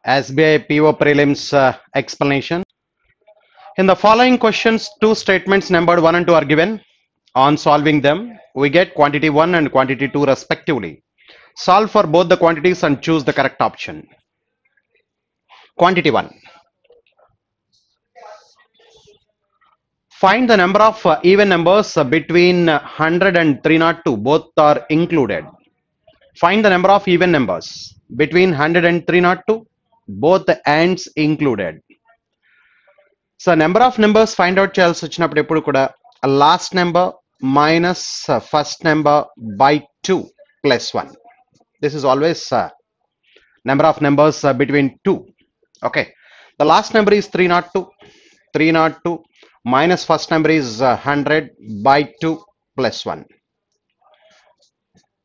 SBI PO prelims explanation. In the following questions, two statements numbered 1 and 2 are given. On solving them, we get quantity 1 and quantity 2 respectively. Solve for both the quantities and choose the correct option. Quantity 1. Find the number of even numbers between 100 and 302. Both are included. Find the number of even numbers between 100 and 302. Both the ends included. So number of numbers find out చేయాల్సి వచ్చినప్పుడు ఎప్పుడు కూడా last number minus first number by 2 plus 1. This is always number of numbers between 2. Okay. The last number is 302. 302 minus first number is 100 by 2 plus 1.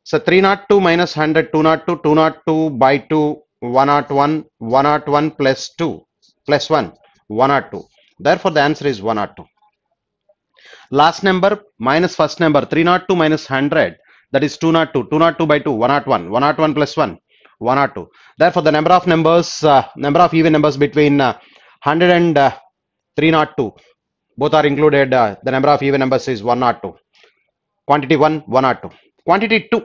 So 302 minus 100, 202, 202 by 2, 101, 101 plus 2 plus 1, 102. Therefore, the answer is 102. Last number minus first number, 302 minus 100, that is 202. 202 by 2, 101. 101 plus 1, 102. Therefore, the number of numbers, number of even numbers between 100 and 302, both are included. The number of even numbers is 102. Quantity 1, 102. Quantity 2.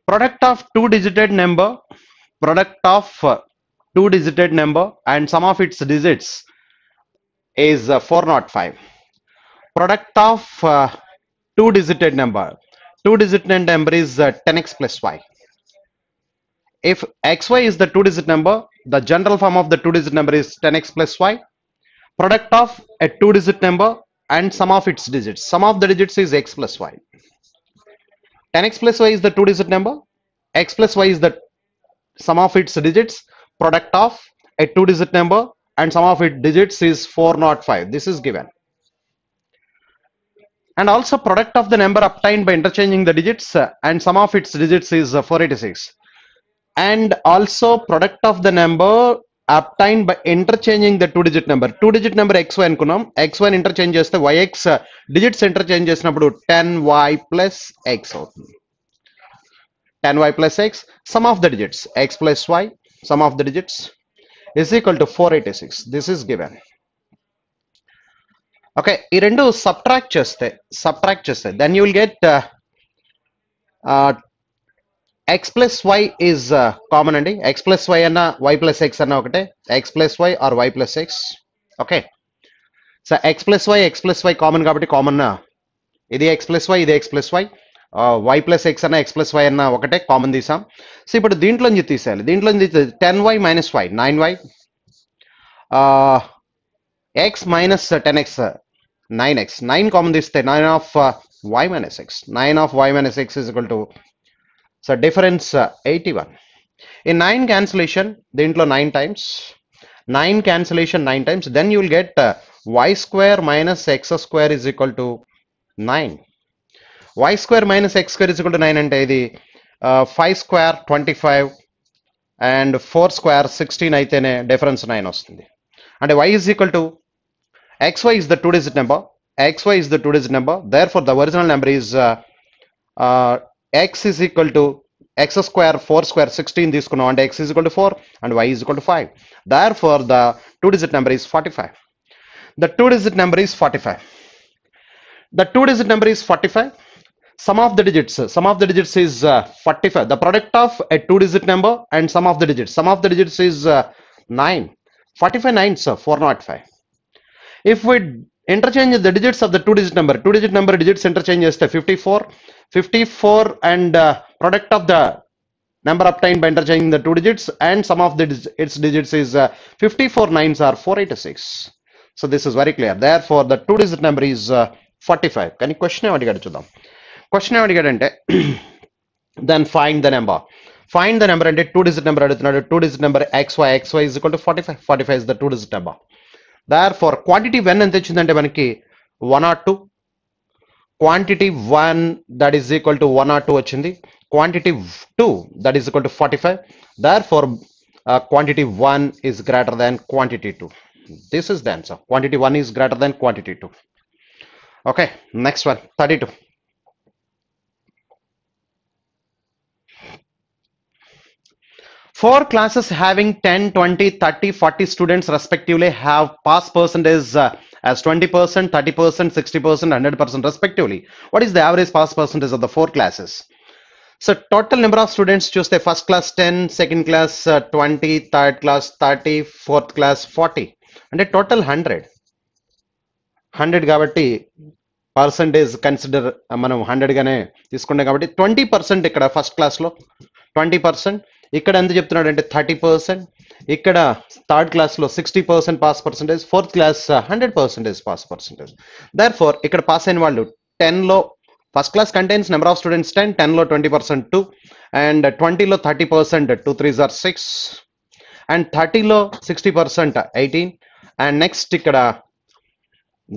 Product of two-digit number, product of two-digit number and sum of its digits is 405. Product of two-digit number is 10x plus y. If xy is the two-digit number, the general form of the two-digit number is 10x plus y. Product of a two-digit number and sum of its digits. Sum of the digits is x plus y. 10x plus y is the two-digit number. X plus y is the sum of its digits. Product of a two-digit number and sum of its digits is 405. This is given. And also product of the number obtained by interchanging the digits and sum of its digits is 486. And also product of the number obtained by interchanging the two-digit number. Two-digit number xy అనుకున్నాం. xy interchange చేస్తే yx digits interchange చేసినప్పుడు 10y plus x అవుతుంది. 10y plus x, sum of the digits x plus y, sum of the digits is equal to 486. This is given. Okay, ఈ రెండు subtract చేస్తే then you will get x plus y is common అండి. x plus y అన్న y plus x అన్న ఒకటే. x plus y or y plus x. Okay. So x plus y common కాబట్టి common ఇది x plus y, ఇది x plus y. y plus x అన్న x plus y అన్న ఒకటే common తీసాం. సో ఇప్పుడు దీంట్లో నుంచి తీసేయాలి. దీంట్లో నుంచి 10y minus y 9y. x minus 10x 9x. 9 common తీస్తే 9 of y minus x. 9 of y minus x is equal to, so difference 81. In 9 cancellation, దీంట్లో 9 times. 9 cancellation 9 times. Then you will get y square minus x square is equal to 9. y square minus x square is equal to 9 అంటే ఇది 5 square 25 and 4 square 16 అయితేనే difference 9 వస్తుంది. అంటే y is equal to xy is the two-digit number. xy is the two-digit number. Therefore, the original number is x is equal to x square 4 square 16 తీసుకున్నాం అంటే x is equal to 4 and y is equal to 5. Therefore, the two-digit number is 45. The two-digit number is 45. The two-digit number is 45. Sum of the digits is 45. The product of a two-digit number and sum of the digits is 9. 45 9s 405. If we interchange the digits of the two-digit number digits interchange చేస్తే 54 and product of the number obtained by interchanging the two digits and sum of its digits is 54 9s are 486. So this is very clear. Therefore, the two-digit number is 45. Can you question ఏమడిగాడు చూద్దాం. Question ఏమడిగాడంటే then find the number. Find the number అంటే two-digit number అడుగుతున్నాడు. two-digit number xy is equal to 45. 45 is the two-digit number. Therefore, quantity 1 ఎంత వచ్చిందంటే మనకి 102. Quantity 1 that is equal to 102 వచ్చింది. Quantity 2 that is equal to 45. Therefore, quantity 1 is greater than quantity 2. This is the answer. Quantity 1 is greater than quantity 2. Okay, next one, 32. Four classes having 10, 20, 30, 40 students respectively have pass percentage as 20%, 30%, 60%, 100% respectively. What is the average pass percentage of the four classes? So total number of students choose the first class 10, second class 20, third class 30, fourth class 40. And a total 100 కాబట్టి percentage consider మనం 100 గానే తీసుకున్నాం కాబట్టి 20% ఇక్కడ first class లో 20%, ఇక్కడ ఎంత చెప్తున్నాడు అంటే 30%, ఇక్కడ థర్డ్ క్లాస్ లో 60% pass percentage, fourth class 100% pass percentage. Therefore ఇక్కడ పాస్ అయిన వాళ్ళు 10 లో first class contains number of students 10, 10 లో 20% 2, అండ్ 20 లో 30% 2 3s are 6, అండ్ 30 లో 60% 18, అండ్ నెక్స్ట్ ఇక్కడ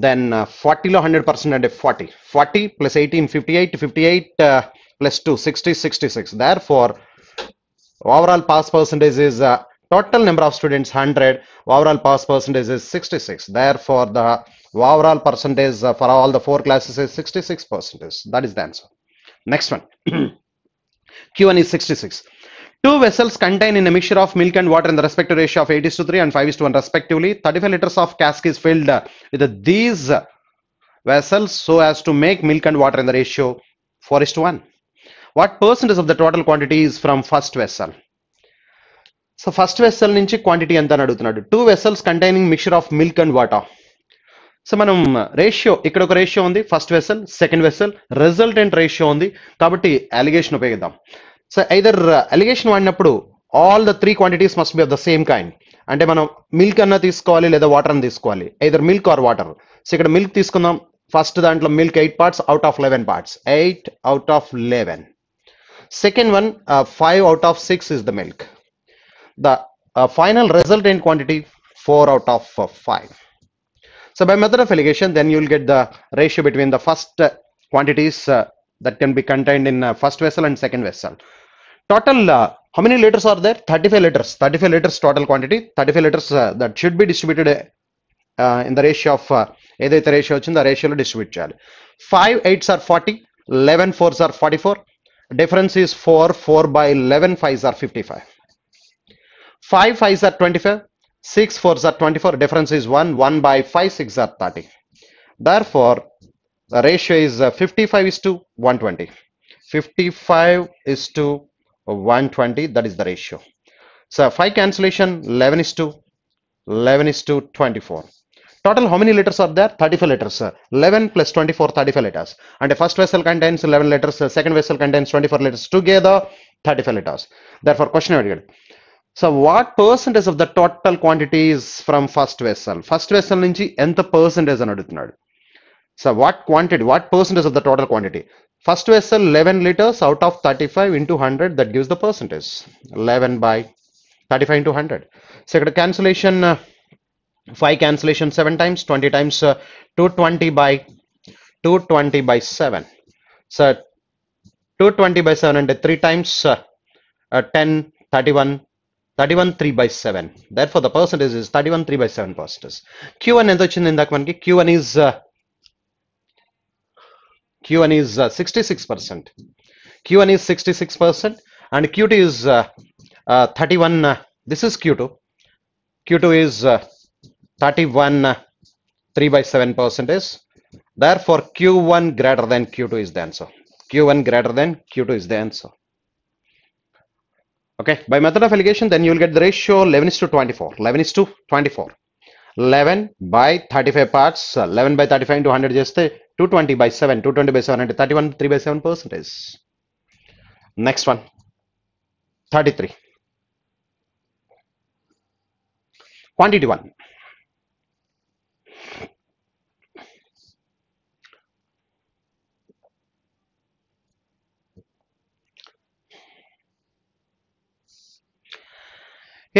then 40 లో 100% అంటే 40 plus 18 58 plus 2 60 66. Therefore overall pass percentage is total number of students 100, overall pass percentage is 66. Therefore the overall percentage for all the four classes is 66%. That is the answer. Next one. Q1 is 66. Two vessels contain in a mixture of milk and water in the respective ratio of 8:3 and 5:1 respectively. 35 liters of cask is filled with these vessels so as to make milk and water in the ratio 4:1. What percentage of the total quantity is from first vessel? So first vessel నుంచి quantity ఎంత అని అడుగుతున్నాడు. Two vessels containing mixture of milk and water. So మనం ratio ఇక్కడ ఒక ratio ఉంది, first vessel second vessel resultant ratio ఉంది కాబట్టి అలిగేషన్ ఉపయోగిద్దాం. సో ఐదర్ అలిగేషన్ వాడినప్పుడు all the three quantities must be of the same kind, అంటే మనం మిల్క్ అన్న తీసుకోవాలి లేదా వాటర్ అన్న తీసుకోవాలి, either milk or water. So ఇక్కడ మిల్క్ తీసుకుందాం, ఫస్ట్ దాంట్లో milk 8 parts out of 11 parts, 8 out of 11. Second one 5 out of 6 is the milk. The final resultant quantity 4 out of 5. So by method of alligation, then you will get the ratio between the first quantities that can be contained in first vessel and second vessel. Total, how many liters are there? 35 liters. 35 liters total quantity. 35 liters that should be distributed in the ratio of ఏదైతే ratio వచ్చిందో ఆ రేషియోలో distribute చేయాలి. 5 8s are 40, 11 4s are 44. Difference is 4, 4 by 11 5s are 55. 5 5s are 25. 6 4s are 24. Difference is 1, 1 by 5 6 are 30. Therefore the ratio is 55:120. 55:120, that is the ratio. So 5 cancellation, 11:24. Total how many liters are there? 35 liters. 11 plus 24, 35 liters. And the first vessel contains 11 liters, second vessel contains 24 liters, together 35 liters. Therefore question again. So what percentage of the total quantity is from first vessel? First vessel నుంచి ఎంత percentage అని అడుగుతున్నాడు. So what percentage of the total quantity? First vessel 11 liters out of 35 into 100, that gives the percentage. 11 by 35 into 100. So ఇక్కడ cancellation 5 cancellation 7 times, 20 times 220 by 7. So 220 by 7 అంటే 3 times 10 31 3 by 7. Therefore the percentage is 31 3 by 7 percentage. Q1 ఎంత వచ్చింది ఇందాక మనకి? Q1 is 66%. Q1 is 66% and Q2 is 31. This is Q2. Q2 is 31 3 by 7 percentage. Therefore Q1 greater than Q2 is the answer. Q1 greater than Q2 is the answer. Okay, by method of alligation, then you will get the ratio 11:24. 11:24. 11 by 35 parts. 11 by 35 into 100 చేస్తే 220 by 7. 220 by 7 అంటే 31 3 by 7 percentage. Next one, 33. Quantity 1.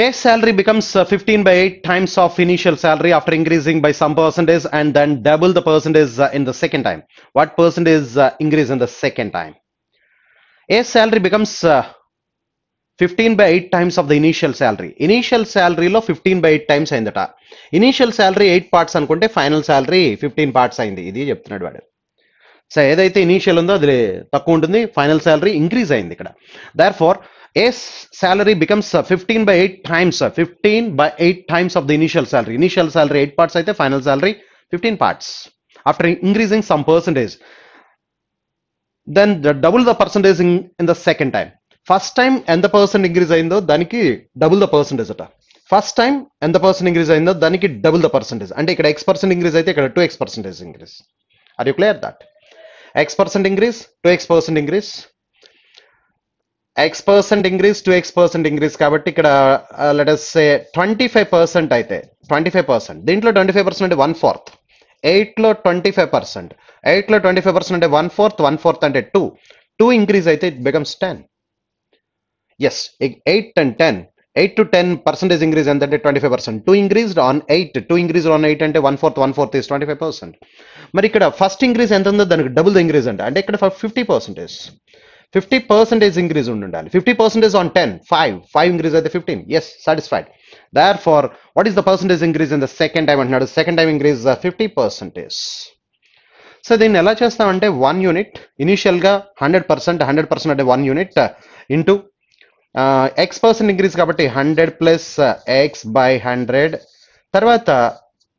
A salary becomes 15 by 8 times of initial salary after increasing by some percentage and then double the percentage in the second time. What percentage increase in the second time? A salary becomes 15 by 8 times of the initial salary. Initial salary లో 15 by 8 times అయిందట. Initial salary 8 parts అనుకుంటే final salary 15 parts అయింది. ఇది చెప్తున్నాడు వాడు. So ఏదైతే initial ఉందో అది తక్కువ ఉంటుంది, ఫైనల్ సాలరీ ఇంక్రీజ్ అయింది ఇక్కడ. Therefore A's salary becomes 15 by 8 times, 15 by 8 times of the initial salary. Initial salary 8 parts అయితే final salary 15 parts. After increasing some percentage, then double the percentage in the second time. First time ఎంత percent increase అయిందో దానికి double the percentage అట. First time ఎంత percent increase అయిందో దానికి double the percentage. అంటే ఇక్కడ x% ఇంక్రీజ్ అయితే ఇక్కడ 2x% increase. Are you clear that? x% increase 2x% increase, x% increase 2x% increase. కాబట్టి ఇక్కడ లెట్ us సే 25% అయితే 25%, దీంట్లో 25% అంటే 1/4, 8లో 25%, 8లో 25% అంటే 1/4, 1/4 అంటే 2 ఇంక్రీజ్ అయితే it becomes 10. Yes, 8 and 10, 8 to 10% increase ఎంత అంటే 25%. 2 ఇంక్రీజ్డ్ ఆన్ 8, 2 ఇంక్రీజ్డ్ ఆన్ 8 అంటే 1/4, 1/4 is 25%. మరి ఇక్కడ ఫస్ట్ ఇంక్రీజ్ ఎంత ఉందో దానికి డబుల్ ద ఇంక్రీజ్ అంటే ఇక్కడ 50%, 50% ఇంక్రీజ్ ఉండాలి. 50% on 10, 5 ఇంక్రీజ్ అయితే 15. Yes, satisfied. Therefore, what is the percentage increase in the second time అంటున్నాడు? Second time increase 50%. సో దీన్ని ఎలా చేస్తామంటే 1 యూనిట్ ఇనిషియల్గా 100%, 100% అంటే 1 యూనిట్ ఇంటూ x% ఇంక్రీజ్ కాబట్టి 100 ప్లస్ x బై 100. తర్వాత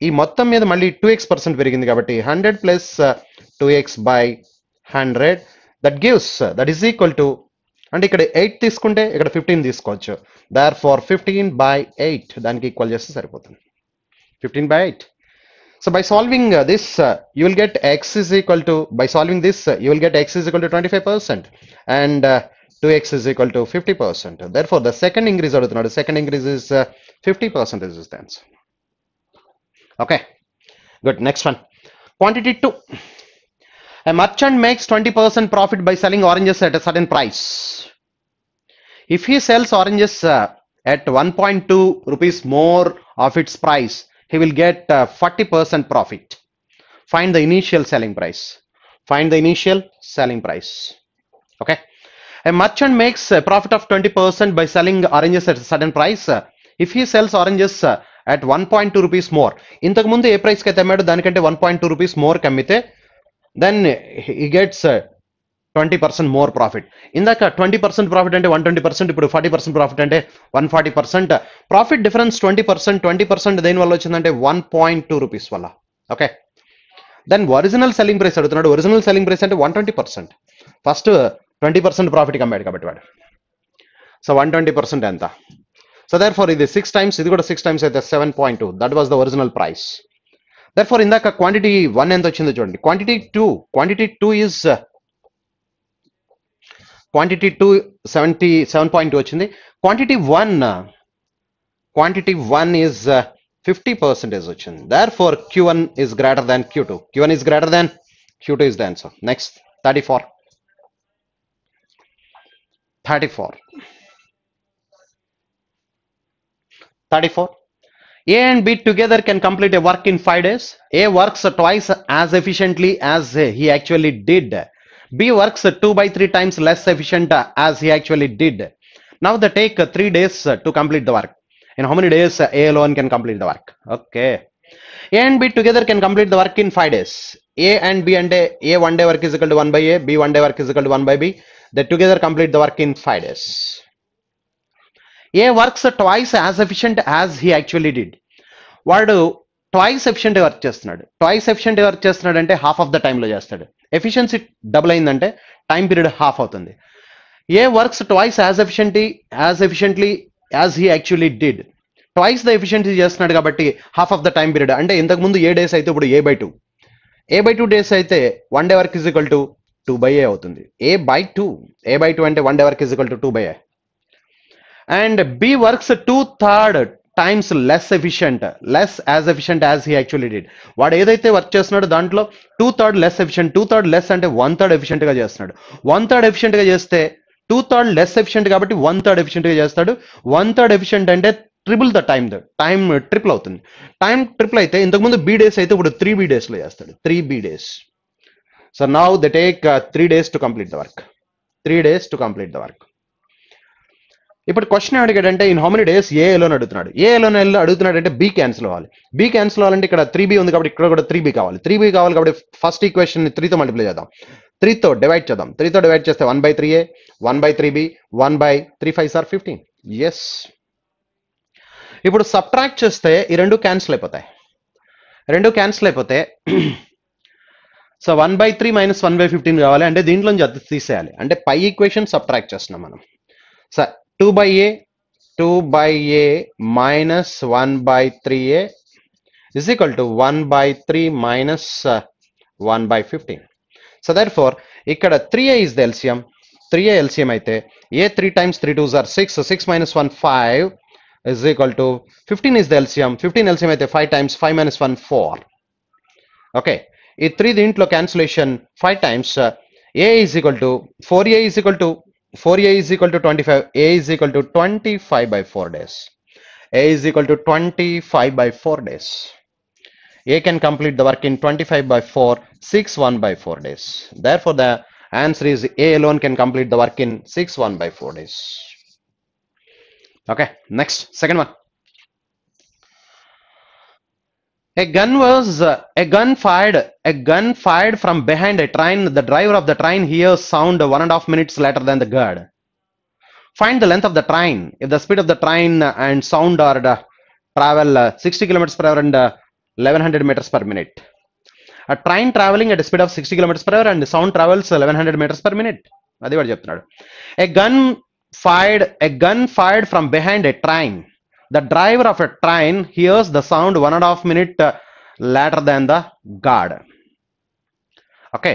ఈ మొత్తం మీద మళ్ళీ 2x% పెరిగింది కాబట్టి 100 plus 2x by 100. That is equal to, అంటే ఇక్కడ 8 తీసుకుంటే ఇక్కడ 15 తీసుకోవచ్చు. Therefore 15 by 8 దానికి ఈక్వల్ చేస్తే సరిపోతుంది. 15 by 8. So by solving this, you will get x is equal to, by solving this, you will get x is equal to 25% and 2x is equal to 50%. Therefore the second increase adutunadu, second increase is 50% is the answer. Okay, good. Next one, quantity 2. A merchant makes 20% profit by selling oranges at a certain price. If he sells oranges at 1.2 rupees more of its price, he will get 40% profit. Find the initial selling price. Find the initial selling price. Okay. A merchant makes a profit of 20% by selling oranges at a certain price. If he sells oranges at 1.2 rupees more, ఇంతకు ముందు ఏ price కి అయితే అమ్మాడు దానికంటే 1.2 rupees more కమ్మితే then he gets 20% more profit. ఇందాక 20% profit అంటే 120%, ఇప్పుడు 40% profit అంటే 140%. Profit difference 20% దేని వల్ల వచ్చిందంటే 1.2 రూపీస్ వల్ల. Okay, then original selling price అడుగుతున్నాడు. ఒరిజినల్ సెల్లింగ్ ప్రైస్ అంటే 120%. ఫస్ట్ 20% ప్రాఫిట్ కమ్మాడు కాబట్టి వాడు. సో 120% ఎంత? సో దేర్ఫోర్ ఇది 6 times, ఇది కూడా 6 times అయితే 7.2. That was the original price. Therefore ఇందాక క్వాంటిటీ 1 ఎంత వచ్చిందో చూడండి. క్వాంటిటీ 2 is quantity 2 77.2 వచ్చింది. quantity 1 is 50% వచ్చింది. Therefore Q1 is greater than Q2. Q1 is greater than Q2 is the answer. Next, 34. A and B together can complete a work in 5 days. A works twice as efficiently as he actually did. B works 2 by 3 times less efficient as he actually did. Now they take 3 days to complete the work. In how many days A alone can complete the work? Okay. A and B together can complete the work in 5 days. A and B and A 1 day work is equal to 1 by A, B 1 day work is equal to 1 by B. They together complete the work in 5 days. A works twice as efficient as he actually did. వాడు twice efficient work చేస్తున్నాడు. Twice efficient work చేస్తున్నాడు అంటే half of the టైంలో చేస్తాడు. Efficiency double అయిందంటే time period half అవుతుంది. A works twice as efficiently as he actually did. Twice the efficiency చేస్తున్నాడు కాబట్టి half of the time period, అంటే ఇంతకుముందు ఏ డేస్ అయితే ఇప్పుడు A/2 డేస్ అయితే 1 day work is equal to 2 by A అవుతుంది. A/2 అంటే 1 day work is equal to 2 by A. And B works 2/3 times less efficient as he actually did. వాడు ఏదైతే work చేస్తున్నాడో దాంట్లో 2/3 less efficient. 2/3 less అంటే 1/3 efficient గా చేస్తున్నాడు. 1/3 efficient గా చేస్తే 2/3 less efficient కాబట్టి 1/3 efficient గా చేస్తాడు. 1/3 efficient అంటే ట్రిపుల్ ద టైం ట్రిపుల్ అవుతుంది. టైం ట్రిపుల్ అయితే ఇంతకుముందు B days అయితే ఇప్పుడు 3B days లో చేస్తాడు. 3B days. So now they take 3 days to complete the work. 3 days to complete the work. ఇప్పుడు క్వశ్చన్ అడిగాడంటే in how many days A alone అడుగుతున్నాడు. ఏ లోన్ అడుగుతున్నాడు అంటే బి క్యాన్సిల్ అవ్వాలి. బి క్యాన్సిల్ అవ్వాలంటే ఇక్కడ 3B ఉంది కాబట్టి ఇక్కడ కూడా 3B కావాలి. 3B కావాలి కాబట్టి ఫస్ట్ ఈక్వేషన్ 3తో మల్టిప్లై చేద్దాం. 3తో డివైడ్ చేద్దాం. 3తో డివైడ్ చేస్తే 1/3a, 1/3b, 1/3 5 ఆర్ 15. ఎస్. ఇప్పుడు సబ్ట్రాక్ట్ చేస్తే ఈ రెండు క్యాన్సిల్ అయిపోతాయి. సో 1/3 మైనస్ 1/15 కావాలి అంటే దీంట్లోంచి అది తీసేయాలి. అంటే పై ఈక్వేషన్ సబ్ట్రాక్ట్ చేస్తున్నాం మనం. So 2/a minus 1/3a is equal to 1/3 minus 1/15. So therefore, ఇక్కడ 3a is the LCM. 3a LCM అయితే a 3 times 3 2s are 6. So 6 minus 1 5 is equal to 15 is the LCM. 15 LCM అయితే 5 times 5 minus 1 4. Okay. ఈ 3 దీంట్లో cancellation 5 times a is equal to 4a is equal to 25. A is equal to 25/4 days. A is equal to 25/4 days. A can complete the work in 25/4, 6/1/4 days. Therefore, the answer is A alone can complete the work in 6/1/4 days. Okay, next, second one. A gun fired from behind a train. The driver of the train hears sound 1.5 minutes later than the guard. Find the length of the train. If the speed of the train and sound are travel 60 kilometers per hour and 1100 meters per minute. A train traveling at a speed of 60 kilometers per hour and sound travels 1100 meters per minute. Adi vaadu cheptunadu. A gun fired from behind a train. The driver of a train hears the sound 1.5 minute later than the guard. Okay.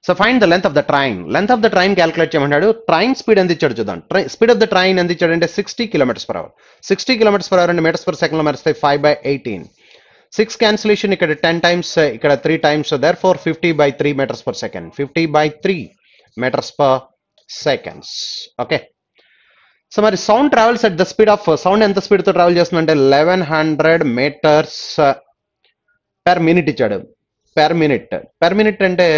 So find the length of the train. Length of the train calculate చేయమన్నాడు. Train speed ఎంత ఇచ్చాడు చూద్దాం. Speed of the train ఎంత ఇచ్చాడు అంటే 60 kilometers per hour. 60 kilometers per hour అంటే meters per second లో మారిస్తే 5/18. 6 cancellation ఇక్కడ 10 times, ఇక్కడ 3 times. So therefore 50/3 meters per second. 50/3 meters per seconds. Okay. So మరి sound travels at the speed of sound ఎంత స్పీడ్ తో ట్రావెల్ చేస్తుందంటే 1100 meters per minute ఇచ్చాడు. per minute అంటే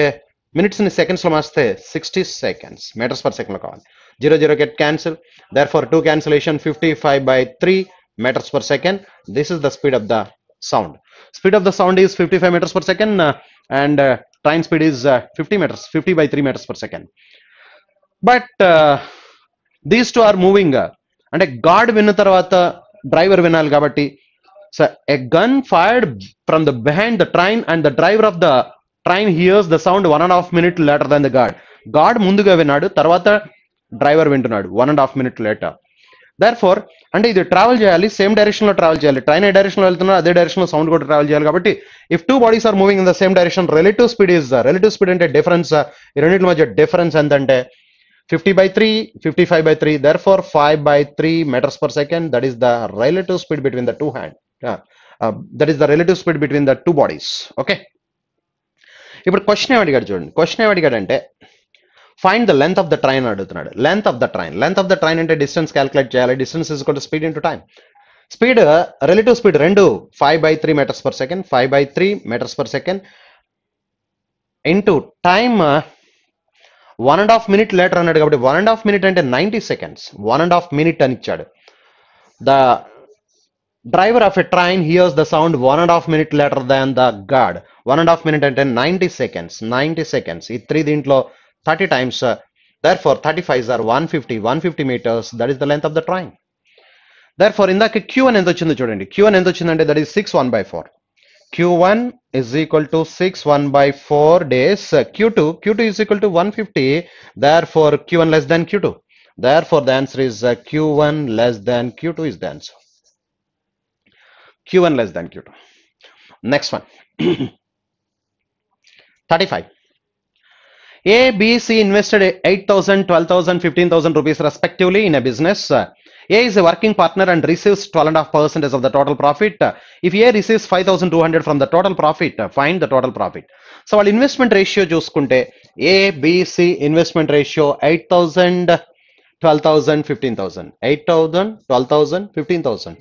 మినిట్స్ ని సెకండ్స్ లో మార్చితే 60 seconds. meters per second లో కావాలి. 0 get cancel. Therefore 2 cancellation, 55/3 meters per second. This is the speed of the sound. Speed of the sound is 55 meters per second and train speed is 50/3 meters per second. But these two are moving. అంటే gourd విన్న తర్వాత driver వినాలి కాబట్టి so a gun fired from the behind the train and the driver of the train hears the sound 1.5 minute later than the guard. Guard ముందుగా విన్నాడు, తర్వాత driver వింటున్నాడు 1.5 minute later. Therefore అంటే ఇది ట్రావెల్ చేయాలి, సేమ్ డైరెక్షన్ లో travel చేయాలి. Train ఏ direction లో వెళ్తున్నా అదే డైరెక్షన్ లో సౌండ్ కూడా ట్రావెల్ చేయాలి. కాబట్టి if two bodies are moving in the same direction, relative speed అంటే డిఫరెన్స్, ఈ రెండింటి మధ్య డిఫరెన్స్ ఎంతంటే 50/3, 55/3. Therefore 5/3 meters per second. That is the relative speed between the two that is the relative speed between the two bodies. Okay. ఇప్పుడు question ఏమడిగాడు చూడండి. Question ఏమడిగాడంటే find the length of the train అడుగుతున్నాడు. Length of the train అంటే distance calculate చేయాలి. Distance is equal to speed into time. Speed relative speed రెండు 5/3 meters per second, 5/3 meters per second into time 1.5 minute later అన్నాడు కాబట్టి 1.5 minute అంటే 90 seconds. 1.5 minute అని ఇచ్చాడు. The driver of a train hears the sound 1.5 minute later than the guard. 1.5 minute అంటే 90 seconds. 90 seconds. ఈ 3 దీంట్లో 30 times. Therefore 35s are 150 meters. That is the length of the train. Therefore ఇందాక Q1 ఎంత వచ్చిందో చూడండి. Q1 ఎంత వచ్చిందంటే that is 6/1/4. Q1 is equal to 6/1/4 days. Q2 is equal to 150. Therefore Q1 less than Q2. Therefore the answer is Q1 less than Q2 is the answer. Q1 less than Q2. Next one. 35. A, B, C invested 8,000, 12,000, 15,000 rupees respectively in a business. A is a working partner and receives 12.5% of the total profit. If A receives 5,200 from the total profit, find the total profit. So while investment ratio చూసుకుంటే A, B, C investment ratio 8,000, 12,000, 15,000. 8,000, 12,000, 15,000.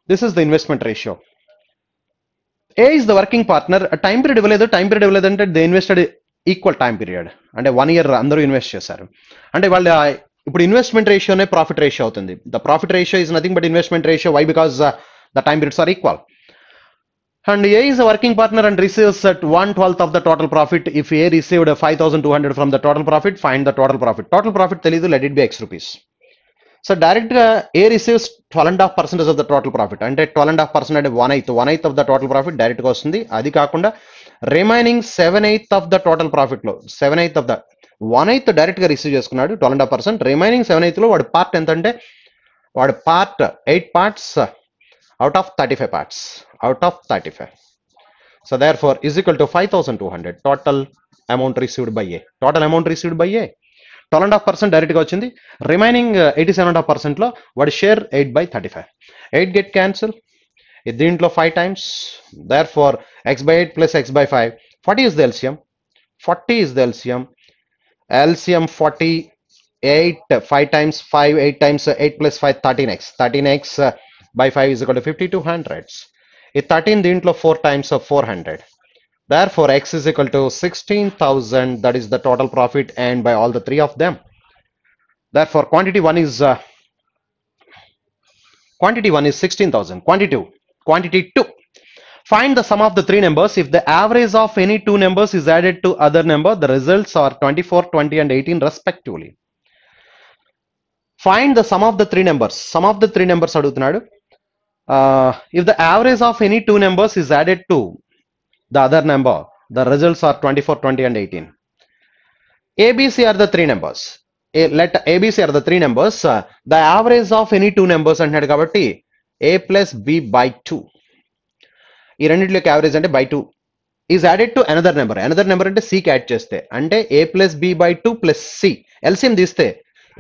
This is the investment ratio. A is the working partner. Time period ఇవ్వలేదు అంటే they invested equal time period అంటే 1 year అందరూ invest చేశారు. అంటే వాళ్ళ ఇప్పుడు investment రేషియోనే ప్రాఫిట్ రేషియో అవుతుంది. The profit ratio is nothing but investment ratio. Why? Because the time periods are equal. And A is a working partner and receives at 1/12 of the total profit. If A received 5,200 from the total profit, find the total profit. Total profit తెలియదు, let it be X rupees. So direct గా A receives 12.5% of the total profit, అంటే 12.5% అంటే 1/8 of the total profit direct గా వస్తుంది. అది కాకుండా remaining 7/8 of the total profit లో 7/8 of the 1/8 direct గా రిసీవ్ చేసుకున్నాడు 12.5%. రిమైనింగ్ 7/8 లో వాడి పార్ట్ ఎంత అంటే వాడి part 8 parts out of 35 parts, out of 35. So therefore is equal to 5,200 total amount received by A. Total amount received by A 12.5% direct గా వచ్చింది. రిమైనింగ్ 87.5% లో వాడి షేర్ 8/35. 8 గెట్ క్యాన్సిల్, దీంట్లో 5 times. Therefore x/8 plus x/5, 40 is the LCM. 40 is the LCM. LCM 48, 5 times 5, 8 times 8 plus 5, 13x. 13x by 5 is equal to 5200. ఈ 13 దీంట్లో 4 times of 400. Therefore x is equal to 16,000. That is the total profit and by all the three of them. Therefore quantity 1 is 16,000. Quantity 2, find the sum of the three numbers. If the average of any two numbers is added to other number, the results are 24, 20 and 18 respectively. Find the sum of the three numbers. Sum of the three numbers అడుగుతున్నాడు. If the average of any two numbers is added to the other number, the results are 24, 20 and 18. ABC are the three numbers. Let ABC are the three numbers. The average of any two numbers అంటున్నాడు కాబట్టి A plus B by 2. ఈ రెండింటిలోకి average అంటే by 2 is added to another number. Another number అంటే C కి add చేస్తే అంటే A plus B by 2 plus C. LCM తీస్తే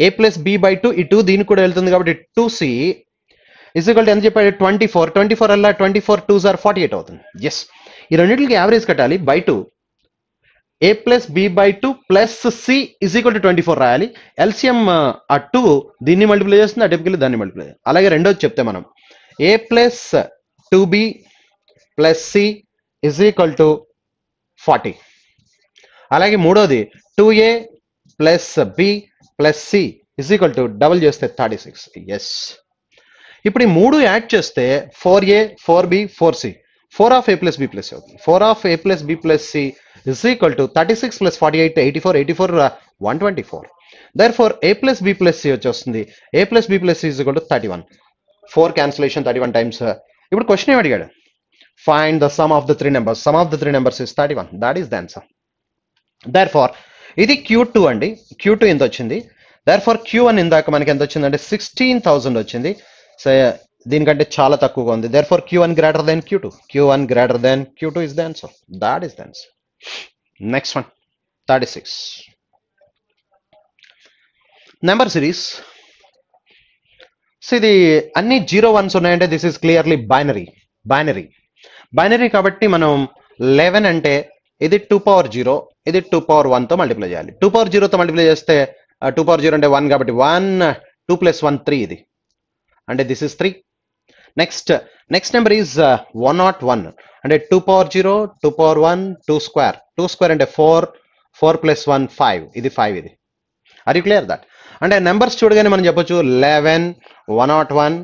A plus B by 2, ఈ 2 దీనికి కూడా వెళ్తుంది కాబట్టి 2C is equal to ఎంత చెప్పాడు 24. 24 అలా 24 2s are 48 అవుతుంది. ఎస్, ఈ రెండింటికి యావరేజ్ కట్టాలి by 2. A plus B by 2 plus C is equal to 24 రాయాలి. LCM ఆ 2 దీన్ని మల్టిప్లై చేస్తుంది, అటుపకి దాన్ని మల్టిప్లై. అలాగే రెండోది చెప్తే మనం A plus 2B plus C is equal to 40. అలాగే మూడోది 2A plus B plus C is equal to double చేస్తే 36. ఎస్, ఇప్పుడు ఈ మూడు యాడ్ చేస్తే 4A 4B 4C 4 of A plus B plus C అవుతుంది. 4 of A plus B plus C is equal to 36 plus 48 84, 84 124. Therefore A plus B plus C వచ్చేస్తుంది. A plus B plus C is equal to 31. 4 cancellation 31 times. ఇప్పుడు question ఏమి అడిగాడు? Find the sum of the three numbers. Sum of the three numbers is 31. That is the answer. Therefore ఇది Q2 అండి. Q2 ఎంత వచ్చింది? Therefore Q1 ఇందాక మనకి ఎంత వచ్చిందంటే 16,000 వచ్చింది. సో దీనికంటే చాలా తక్కువగా ఉంది. Therefore Q1 greater than Q2. Q1 greater than Q2 is the answer. That is the answer. Next one, 36. Number series. So ఇది అన్ని 0 1s ఉన్నాయంటే దిస్ ఇస్ క్లియర్లీ బైనరీ కాబట్టి మనం 11 అంటే ఇది 2 power 0, ఇది 2 power 1 తో మల్టిప్లై చేయాలి. 2 power 0 తో మల్టిప్లై చేస్తే 2 power 0 అంటే 1 కాబట్టి 1 2 plus 1 3 ఇది అంటే this is 3. Next number is 101 అంటే 2 power 0 2 power 1 2 square. 2 square అంటే 4 plus 1 5 ఇది 5 ఇది. Are you clear that? అంటే నెంబర్స్ చూడగానే మనం చెప్పొచ్చు 11 101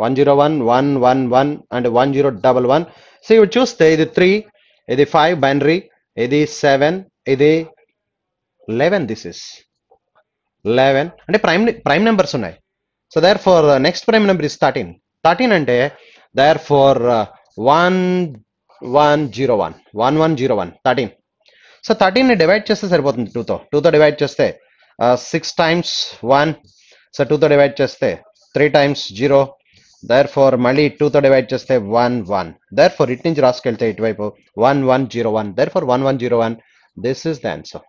101 111 అండ్ 1011. సో ఇవి చూస్తే ఇది 3 ఇది 5 బైనరీ, ఇది 7 ఇది 11. దిస్ ఇస్ 11 అంటే ప్రైమ్ నెంబర్స్ ఉన్నాయి. So therefore next prime number is 13. 13 అంటే దేర్ ఫార్ 1101 13. సో 13ని డివైడ్ చేస్తే సరిపోతుంది 2తో డివైడ్ చేస్తే 6 times 1. సో 2తో డివైడ్ చేస్తే 3 times 0. దేర్ ఫార్ మళ్ళీ 2తో డివైడ్ చేస్తే 1 1. దేర్ ఫార్ ఇటు నుంచి రాసుకెళ్తే ఇటువైపు 1101. Therefore 1101. This is the answer.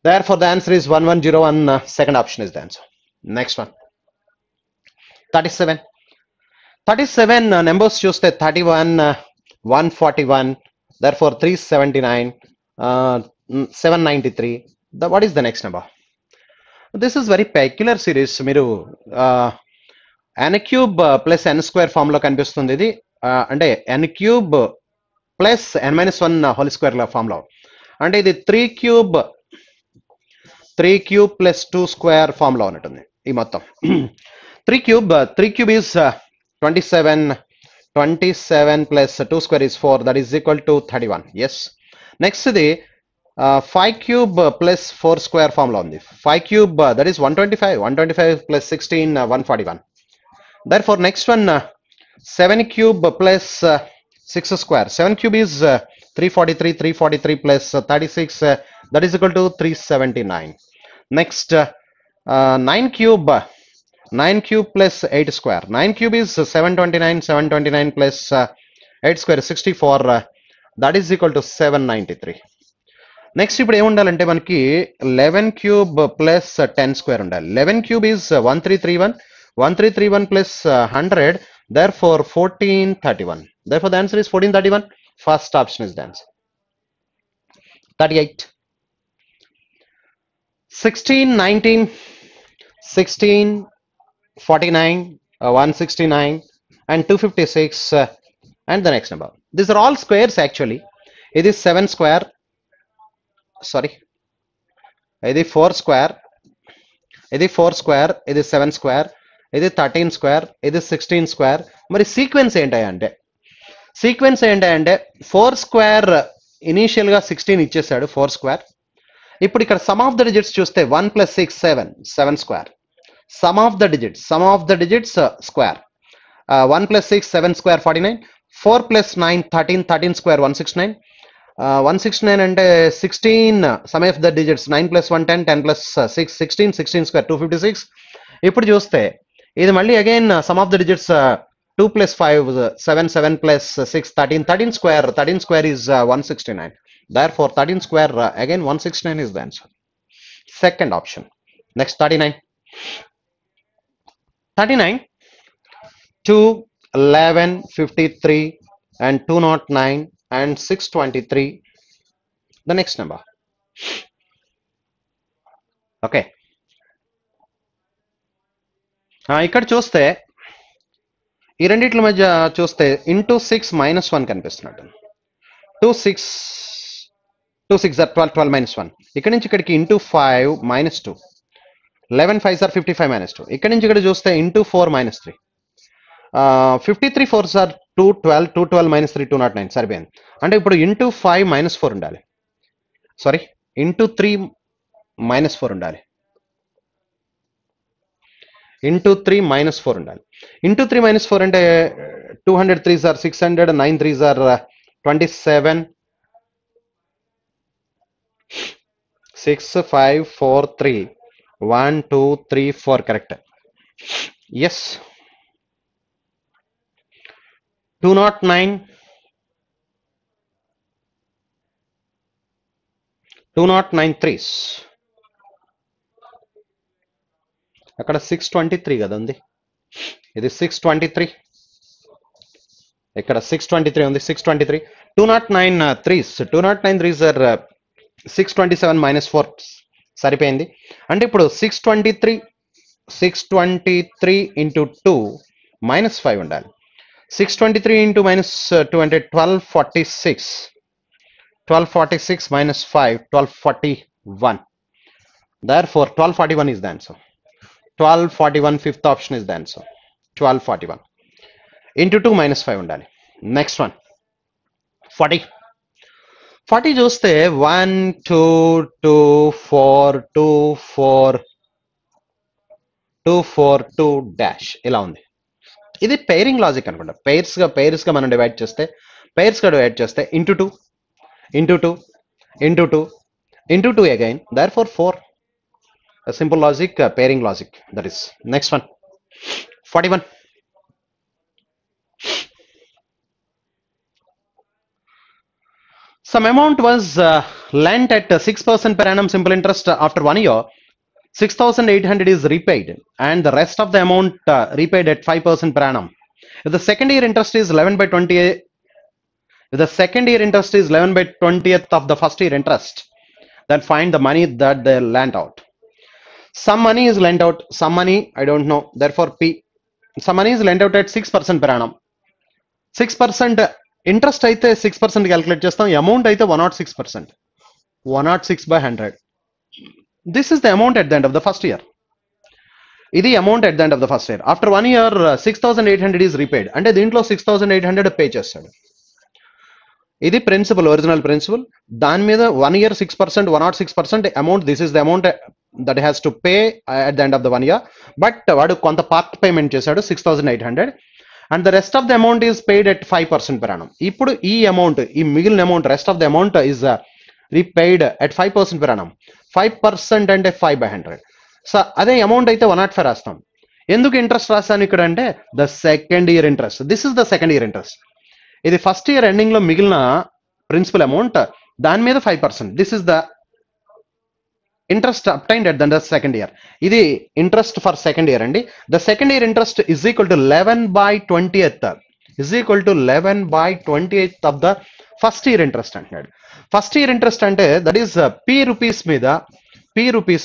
Therefore the answer is 1101. Second option is the answer. Next one 37 numbers చూస్తే 31 141. Therefore 379 793. What is the next number? This is very peculiar series. మీరు n cube plus n square form లో కనిపిస్తుంది. ఇది అంటే n cube plus n minus 1 whole square form లో అంటే ఇది 3 cube plus 2 square form లో ఉంటుంది ఈ మొత్తం. 3 cube is 27. 27 plus 2 square is 4, that is equal to 31. Yes. Next the 5 cube plus 4 square formula on the 5 cube that is 125. 125 plus 16 141. Therefore next one 7 cube plus 6 square. 7 cube is 343. 343 plus 36 that is equal to 379. Next 9 cube 9 cube plus 8 square. 9 cube is 729. 729 plus 8 square 64. That is equal to 793. Next ఇప్పుడు ఏముండాలంటే మనకి 11 cube plus 10 square ఉండాలి. 11 cube is 1331. 1331 plus 100, therefore 1431. Therefore the answer is 1431. First option is the answer. 38. 16, 19, 16, 49, 169 and 256 and the next number. These are all squares actually. It is 7 square. Sorry. It is 4 square. It is 4 square. It is 7 square. ఇది 13 square, ఇది 16 square. మరి sequence ఏంటంటే 4 square initial గా 16 ఇచ్చేసాడు 4 square. ఇప్పుడు ఇక్కడ some of the digits చూస్తే 1 plus 6 7 square. Some of the digits square 1 plus 6 7 square 49. 4 plus 9 13 square 169. 169 అంటే 16 some of the digits 9 plus 1 10 10 plus 6 16 square 256. ఇప్పుడు చూస్తే ఇది మళ్ళీ again some of the digits 2 plus 5 7 7 plus 6 13 square is 169. Therefore 13 square again 169 is the answer. Second option. Next 39. 2 11 53 and 209 and 623. The next number. Okay. ఇక్కడ చూస్తే ఈ రెండిట్ల మధ్య చూస్తే into 6 minus 1 కనిపిస్తున్నాడు. 2 6 12 minus 1. ఇక్కడ నుంచి ఇక్కడికి into 5 minus 2. 11 5s are 55 minus 2. ఇక్కడ నుంచి ఇక్కడ చూస్తే into 4 minus 3. 53 4s are 212 212 minus 3 209. సరిపోయింది. అంటే ఇప్పుడు ఇంటూ 5 minus 4 ఉండాలి. సారీ ఇంటూ 3 minus 4 ఉండాలి. ఇంటూ 3 minus 4 ఉండాలి. ఇంటూ 3 minus 4 అంటే 200 3s are 600 9 3s are 27 6 5 4 3 1 2 3 4 correct. Yes. 209 3s. అక్కడ 623 కదా ఉంది. ఇది 623. ఇక్కడ 623 ఉంది. 623 209 3s. 209 3s are 627 minus 4 సరిపోయింది. అంటే ఇప్పుడు 623 into 2 minus 5 ఉండాలి. 623 into minus 2 అంటే 1246 minus 5 1241. Therefore 1241 is the answer. 1241 fifth option is the answer. 1241 into 2 minus 5 ఉండాలి. నెక్స్ట్ వన్ 40 చూస్తే 1 2 2 4 2 4 2 4 2 డాష్ ఇలా ఉంది. ఇది పెయిరింగ్ లాజిక్ అనుకుంటా. పెయిర్స్ గా మనం డివైడ్ చేస్తే into 2 into 2 into 2 into 2 again, therefore 4. A simple logic, pairing logic, that is. Next one 41. Some amount was lent at 6% per annum simple interest. After 1 year 6,800 is repaid and the rest of the amount repaid at 5% per annum. If the second year interest is 11 by 20th of the first year interest, then find the money that they lent out. Some money is lent out, some money I don't know, therefore P. Some money is lent out at 6% per annum. 6% interest అయితే 6% calculate చేస్తాం, amount అయితే 106%. 106 by 100. This is the amount at the end of the first year. ఇది amount at the end of the first year. After 1 year 6,800 is repaid, అంటే దీంట్లో 6,800 pay చేస్తాడు. ఇది principal, original principal. దాని మీద 1 year 6%, 106% amount, this is the amount that has to pay at the end of the 1 year. But వాడు కొంత part payment చేశాడు 6,800, and the rest of the amount is paid at 5% per annum. ఇప్పుడు ఈ amount, ఈ మిగిలిన amount, rest of the amount is repaid at 5% per annum. 5% అంటే 5/100. So అదే amount అయితే 105 రాస్తాం. ఎందుకు ఇంట్రెస్ట్ రాస్తాను ఇక్కడ అంటే the second year interest. This is the second year interest. ఇది ఫస్ట్ ఇయర్ ఎండింగ్ లో మిగిలిన ప్రిన్సిపల్ అమౌంట్, దాని మీద 5%. This is the interest obtained at the second year. ఇది ఇంట్రెస్ట్ ఫర్ సెకండ్ ఇయర్ అండి. The second year interest is equal to 11/20th is equal to 11/28th of the first year interest అంటున్నాడు. First year interest అంటే that is P rupees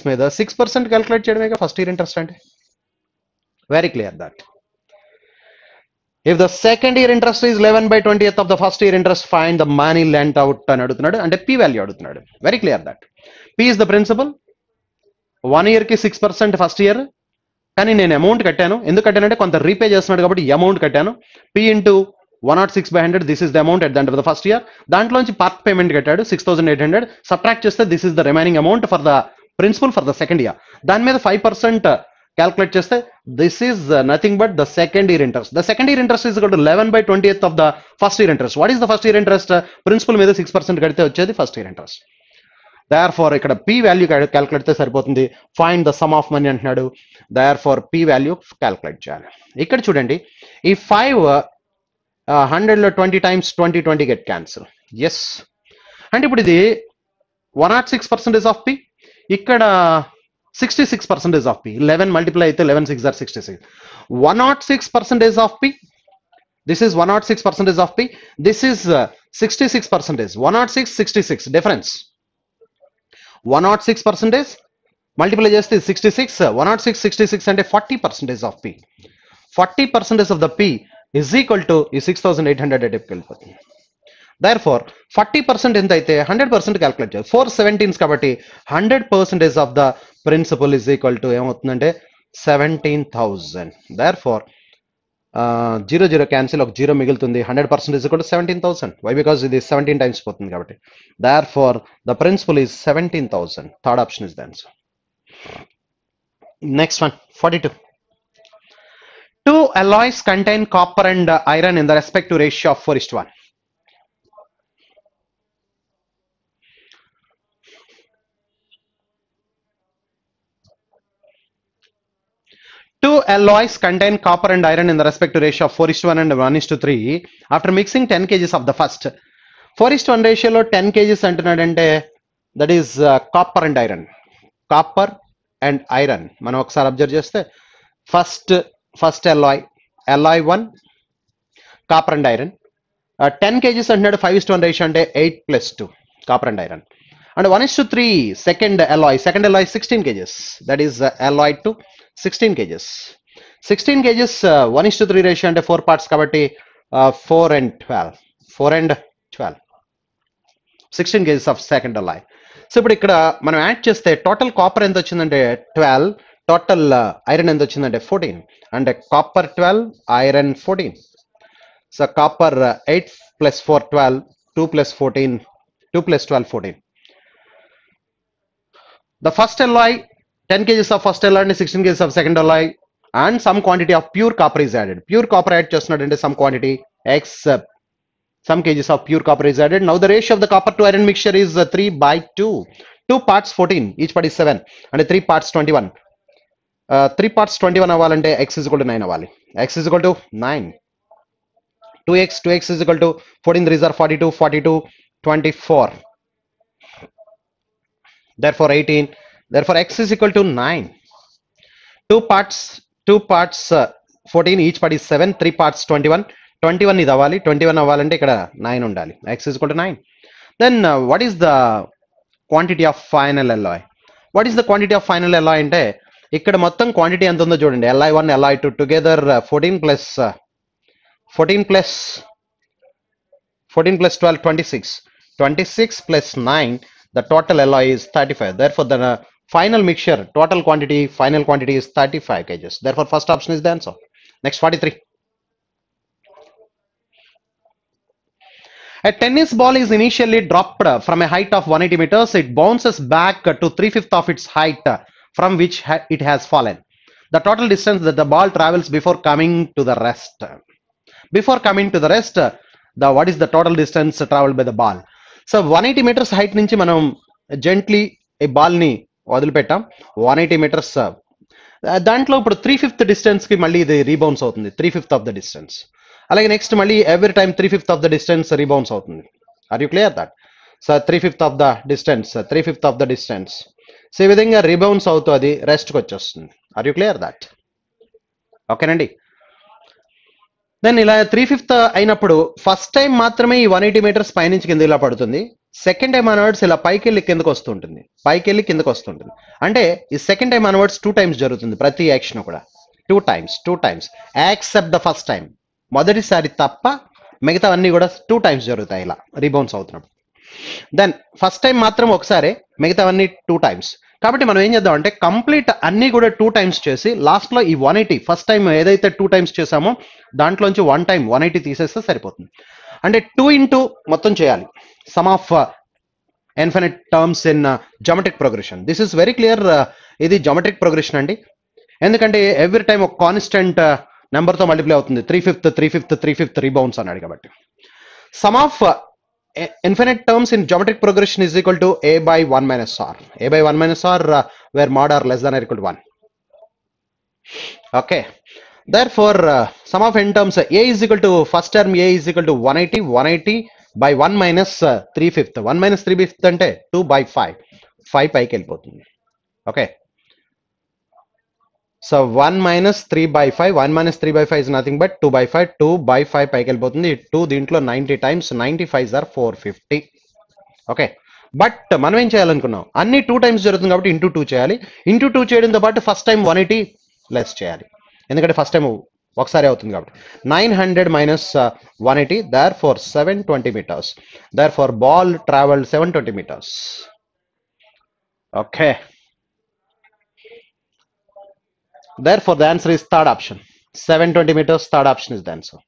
మీద 6% calculate చేయడమే first year interest అంటే. Very clear that. If the second year interest is 11/20th of the first year interest, find the money lent out అని అడుగుతున్నాడు, అంటే P value అడుగుతున్నాడు. Very clear that. P is the principal. 1 year కి 6% first year, కానీ నేను amount కట్టాను. ఎందుకు కట్టానంటే కొంత రీపే చేస్తున్నాడు కాబట్టి అమౌంట్ కట్టాను. P into 106/100, this is the amount at the end of the first year. దాంట్లోంచి పార్ట్ పేమెంట్ కట్టాడు 6,800, సబ్ట్రాక్ట్ చేస్తే this is the remaining amount for the principal for the second year. దాని మీద 5% క్యాల్కులేట్ చేస్తే this is nothing but the second year interest. The second year interest is equal to 11/20th of the first year interest. What is the first year interest? Principal మీద 6% కడితే వచ్చేది first year interest. Therefore ఇక్కడ P value calculate చేస్తే సరిపోతుంది. Find the sum of money అంటున్నాడు. Therefore P value calculate చేయాలి. ఇక్కడ చూడండి, ఈ 5 100లో 20 times 20 గెట్ క్యాన్సిల్. ఎస్ అంటే ఇప్పుడు ఇది 106% ఆఫ్ P, ఇక్కడ 66% ఆఫ్ P. 11 మల్టిప్లై అయితే 11 6 are 66. 106% of P. This is 106% of P. This is 66%. 106, 66 difference. 106% multiply చేస్తే 66, 106, 66 అంటే 40% of P. 40% of the P is equal to ఈ 6,800 డెప్కి వెళ్ళిపోతుంది. Therefore 40% ఎంత అయితే 100% క్యాల్కులేట్ చేయాలి. 4 17s కాబట్టి 100% of the principal is equal to ఏమవుతుందంటే 17,000. Therefore 0 క్యాన్సిల్, ఒక 0 మిగులుతుంది. 100% is equal to 17,000. Why? Because ఇది 17 times పోతుంది కాబట్టి. Therefore the principal is 17,000. Third option is the answer. Next one 42. Two alloys contain copper and iron in the respective ratio of 4:1. Two alloys contain copper and iron in the respective ratio of 4:1 and 1:3 after mixing 10 kgs of the first. 4:1 ratio లో 10 kgs అంటున్నాడంటే that is copper and iron. Copper and iron మనం ఒకసారి observe చేస్తే first alloy 1 copper and iron. 10 kgs అంటున్నాడు. 5:1 ratio అంటే 8 + 2 copper and iron. And 1:3 second alloy 16 kgs, that is alloy 2 16 kgs. 16 kgs 1:3 ratio అంటే 4 parts కాబట్టి 4 and 12 16 kgs of second alloy. So ఇప్పుడు ఇక్కడ మనం యాడ్ చేస్తే టోటల్ కాపర్ ఎంత వచ్చిందంటే 12, టోటల్ ఐరన్ ఎంత వచ్చిందంటే 14, అంటే copper 12 iron 14. So copper 8 + 4 12, 2 + 14 2 + 12 14. The first alloy 10 kgs of first alloy and 16 kgs of second alloy and some quantity of pure copper is added. Pure copper add చేస్తున్నాడంటే some quantity x some kgs of pure copper is added. Now the ratio of the copper to iron mixture is 3/2. 2 parts 14, each part is 7, and 3 parts 21. 3 parts 21 అవ్వాలంటే x is equal to 9 అవ్వాలి. X is equal to 9. 2x is equal to 14 3s are 42, 42 24. Therefore 18. Therefore x is equal to 9. 2 parts 14, each part is 7, 3 parts 21 ఇది అవ్వాలి. 21 అవ్వాలంటే ఇక్కడ 9 ఉండాలి. x is equal to 9. Then what is the quantity of final alloy? What is the quantity of final alloy అంటే ఇక్కడ మొత్తం quantity ఎంత ఉందో చూడండి. alloy 1 alloy 2 together 14 plus 12 26 plus 9, the total alloy is 35. Therefore the Final mixture, total quantity, final quantity is 35 kgs. Therefore, first option is the answer. Next, 43. A tennis ball is initially dropped from a height of 180 meters. It bounces back to 3/5 of its height from which it has fallen. The total distance that the ball travels before coming to the rest. Before coming to the rest, the what is the total distance traveled by the ball? So 180 meters height నుంచి మనం gently ఈ ball ని వదిలిపెట్టాం 180 metres దాంట్లో ఇప్పుడు 3/5 distance కి మళ్ళీ ఇది రీబౌన్స్ అవుతుంది 3/5 ఆఫ్ ద డిస్టెన్స్ అలాగే నెక్స్ట్ మళ్ళీ every time 3/5 of the distance rebounce అవుతుంది are you clear that so 3/5 of the distance 3/5 of the distance so ఈ విధంగా రీబౌన్స్ అవుతూ అది రెస్ట్కి వచ్చేస్తుంది ఆర్ యూ క్లియర్ దట్ ఓకేనండి దెన్ ఇలా 3/5 అయినప్పుడు ఫస్ట్ టైం మాత్రమే ఈ 180 మీటర్స్ పైనుంచి కింద ఇలా పడుతుంది సెకండ్ టైం అన్వర్డ్స్ ఇలా పైకి వెళ్ళి కిందకు వస్తుంటుంది పైకి వెళ్ళి కిందకు వస్తుంటుంది అంటే ఈ సెకండ్ టైం అన్వర్డ్స్ 2 టైమ్స్ జరుగుతుంది ప్రతి యాక్షన్ కూడా 2 times accept the first time మొదటిసారి తప్ప మిగతావన్నీ కూడా 2 టైమ్స్ జరుగుతాయి ఇలా రీబౌన్స్ అవుతున్నప్పుడు దెన్ ఫస్ట్ టైం మాత్రం ఒకసారి మిగతావన్నీ 2 టైమ్స్ కాబట్టి మనం ఏం చేద్దాం అంటే కంప్లీట్ అన్ని కూడా 2 టైమ్స్ చేసి లాస్ట్ లో ఈ 180 ఫస్ట్ టైం ఏదైతే 2 టైమ్స్ చేసామో దాంట్లోంచి 1 టైం 180 తీసేస్తే సరిపోతుంది అంటే 2 ఇంటూ మొత్తం చేయాలి some of infinite terms in geometric progression this is very clear ఇది జామెట్రిక్ ప్రోగ్రెషన్ అండి ఎందుకంటే ఎవ్రీ టైం ఒక కాన్స్టెంట్ నెంబర్ తో మల్టిప్లై అవుతుంది 3/5 రీబౌన్స్ అన్నాడు కాబట్టి some of infinite terms in geometric progression is equal to a by 1 minus r. A by 1 minus r where mod r less than or equal to 1. Okay. Therefore, sum of n terms a is equal to first term a is equal to 180 by 1 minus 3/5. 1 minus 3/5 ante 2 by 5. 5 పైకి వెళ్ళిపోతుంది. Okay. So 1 minus 3 by 5. 1 minus 3 by 5 is nothing but 2 by 5. 2 by 5 పైకి వెళ్ళిపోతుంది 2 దీంట్లో 90 times 95 are 450. Okay but మనం ఏం చేయాలనుకున్నాం అన్ని 2 times జరుగుతుంది కాబట్టి ఇంటూ 2 చేయాలి ఇంటూ 2 చేయడంతో పాటు ఫస్ట్ టైం 180 లెస్ చేయాలి ఎందుకంటే ఫస్ట్ టైం ఒకసారి అవుతుంది కాబట్టి 900 minus 180 therefore 720 meters therefore ball traveled 720 meters. Okay. Therefore, the answer is third option. 720 meters, third option is the answer.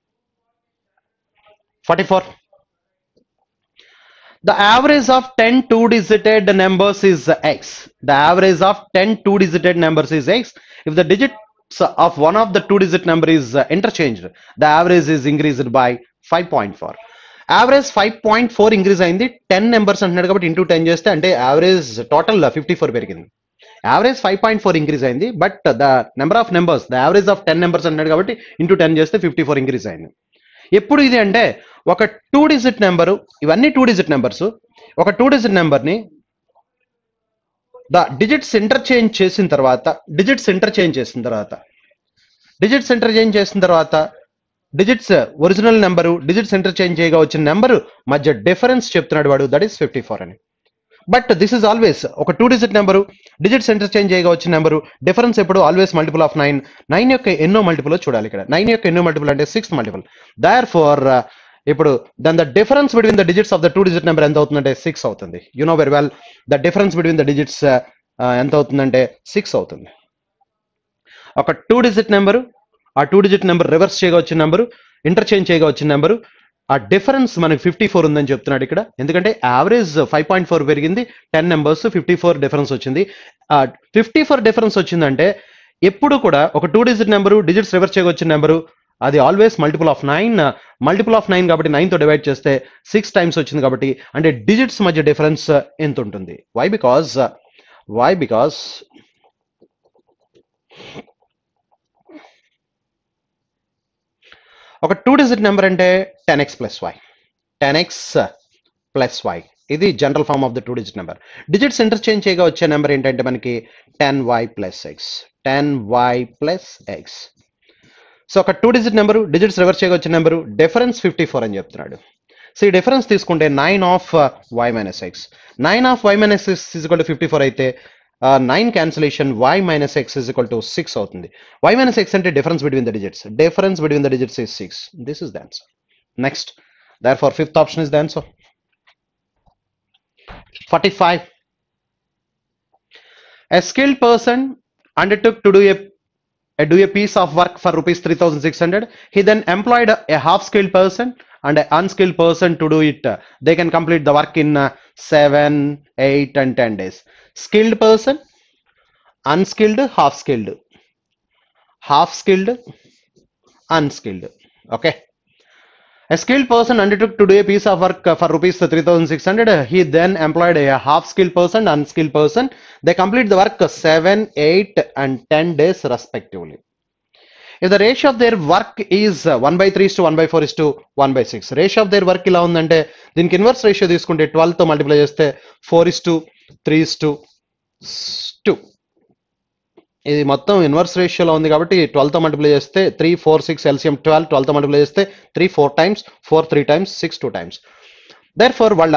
44. The average of 10 two-digit numbers is x. The average of 10 two-digit numbers is x. If the digits of one of the two-digit number is interchanged, the average is increased by 5.4. Average 5.4 increase అయింది 10 numbers అంటున్నాడు కాబట్టి into 10 చేస్తే అంటే average total 54 పెరిగింది average 5.4 increase అయింది but the number of numbers the average of 10 numbers అన్నాడు కాబట్టి into 10 చేస్తే 54 ఇంక్రీజ్ అయింది ఎప్పుడు ఇది అంటే ఒక 2 డిజిట్ నెంబరు ఇవన్నీ 2 డిజిట్ నెంబర్స్ ఒక 2 డిజిట్ నెంబర్ని ద డిజిట్స్ ఇంటర్చేంజ్ చేసిన తర్వాత digits original number digits interchange చేయగా వచ్చిన నెంబరు మధ్య డిఫరెన్స్ చెప్తున్నాడు వాడు దట్ ఈస్ 54 అని బట్ దిస్ ఇస్ ఆల్వేస్ ఒక 2 డిజిట్ నెంబరు డిజిట్స్ ఇంటర్చేంజ్ చేయగా వచ్చిన నెంబరు డిఫరెన్స్ ఎప్పుడు ఆల్వేస్ మల్టిపుల్ ఆఫ్ 9 యొక్క ఎన్నో మల్టిపుల్ చూడాలి ఇక్కడ 9 యొక్క ఎన్నో మల్టిపుల్ అంటే 6th మల్టిపుల్ దేర్ ఫార్ ఇప్పుడు then the difference between the digits of the 2 digit number ఎంత అవుతుందంటే 6 అవుతుంది you know very well the difference between the digits ఎంత అవుతుందంటే 6 అవుతుంది ఒక 2 డిజిట్ నెంబరు ఆ 2 డిజిట్ నెంబర్ రివర్స్ చేయగా వచ్చిన నెంబరు ఇంటర్చేంజ్ చేయగా వచ్చిన నెంబరు ఆ డిఫరెన్స్ మనకి 54 ఉందని చెప్తున్నాడు ఇక్కడ ఎందుకంటే యావరేజ్ 5.4 పెరిగింది 10 నెంబర్స్ 54 డిఫరెన్స్ వచ్చింది 54 డిఫరెన్స్ వచ్చిందంటే ఎప్పుడు కూడా ఒక 2 డిజిట్ నెంబరు డిజిట్స్ రివర్స్ చేయగా వచ్చిన నెంబరు అది ఆల్వేస్ మల్టిపుల్ ఆఫ్ 9 కాబట్టి 9 తో డివైడ్ చేస్తే 6 టైమ్స్ వచ్చింది కాబట్టి అంటే డిజిట్స్ మధ్య డిఫరెన్స్ ఎంత ఉంటుంది వై బికాజ్ ఒక 2 డిజిట్ నెంబర్ అంటే 10x ప్లస్ y ఇది general form of the 2 digit number digits interchange చేయగా వచ్చే నెంబర్ ఏంటంటే మనకి 10y ప్లస్ x సో ఒక 2 డిజిట్ నెంబరు డిజిట్స్ రివర్స్ చేయగా వచ్చే నెంబరు డిఫరెన్స్ 54 అని చెప్తున్నాడు సో ఈ డిఫరెన్స్ తీసుకుంటే 9 of y minus x 9 of y minus x is equal to 54 అయితే 9 cancellation y minus x is equal to 6 అవుతుంది y minus x అంటే difference between the digits is 6 this is the answer next therefore fifth option is the answer 45 A skilled person undertook to do a piece of work for rupees 3,600. He then employed a half-skilled person and an unskilled person to do it. They can complete the work in 7, 8 and 10 days. Skilled person, unskilled, half-skilled, half-skilled, unskilled. Okay. A skilled person undertook to do a piece of work for rupees 3,600. He then employed a half-skilled person, unskilled person. They complete the work 7, 8 and 10 days respectively. If the ratio of their work is 1/3 to 1/4 to 1/6, ratio of their work ఇలా ఉందంటే దీనికి inverse ratio తీసుకుంటే 12 తో multiply చేస్తే 4:3:2. ఇది మొత్తం inverse రేషియోలో ఉంది కాబట్టి 12 తో మల్టిప్లై చేస్తే 3, 4, 6 ఎల్సిఎం 12 తో మల్టిప్లై చేస్తే 3 4 టైమ్స్, 4 3 టైమ్స్, 6 2 టైమ్స్. దేర్ఫోర్ వాళ్ళ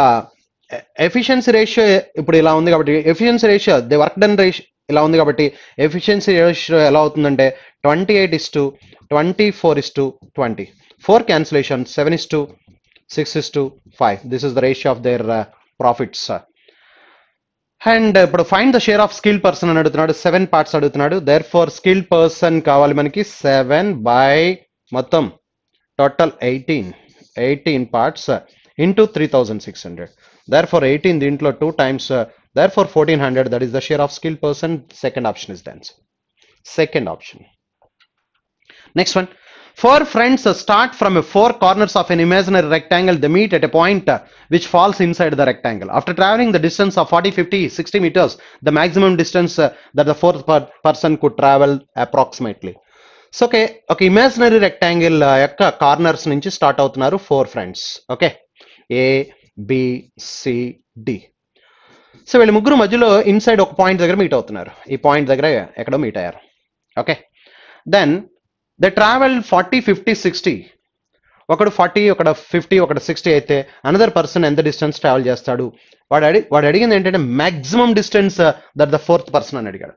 ఎఫిషియన్సీ రేషియో ఇప్పుడు ఇలా ఉంది కాబట్టి efficiency ratio the work done ratio ఇలా ఉంది కాబట్టి ఎఫిషియన్సీ రేషియో ఎలా అవుతుందంటే 28:24:20. 4 cancellation 7:6:5. This is the ratio of their profits. And ఇప్పుడు find the share of skilled person అని అడుగుతున్నాడు. 7 పార్ట్స్ అడుగుతున్నాడు. దేర్ ఫోర్ స్కిల్డ్ పర్సన్ కావాలి మనకి 7 బై మొత్తం total 18 parts into 3,600. Therefore 18 దీంట్లో 2 times. Therefore 1,400. That is the share of skilled person. Second option is the answer. Second option. Next one. 4 friends start from 4 corners of an imaginary rectangle. They meet at a point which falls inside the rectangle. After traveling the distance of 40, 50, 60 meters, the maximum distance that the fourth person could travel approximately. So, okay, imaginary rectangle యొక్క corners నుంచి start అవుతున్నారు 4 friends. Okay, A, B, C, D. So వీళ్ళు ముగ్గురు మధ్యలో inside ఒక point దగ్గర meet అవుతున్నారు. ఈ పాయింట్ దగ్గర ఎక్కడో మీట్ అయ్యారు. Okay, then they travel 40, 50, 60. ఒకడు 40, ఒకడు 50, ఒకడు 60 అయితే అనదర్ పర్సన్ ఎంత డిస్టెన్స్ ట్రావెల్ చేస్తాడు? వాడు అడిగింది ఏంటంటే maximum distance that the fourth person అని అడిగాడు.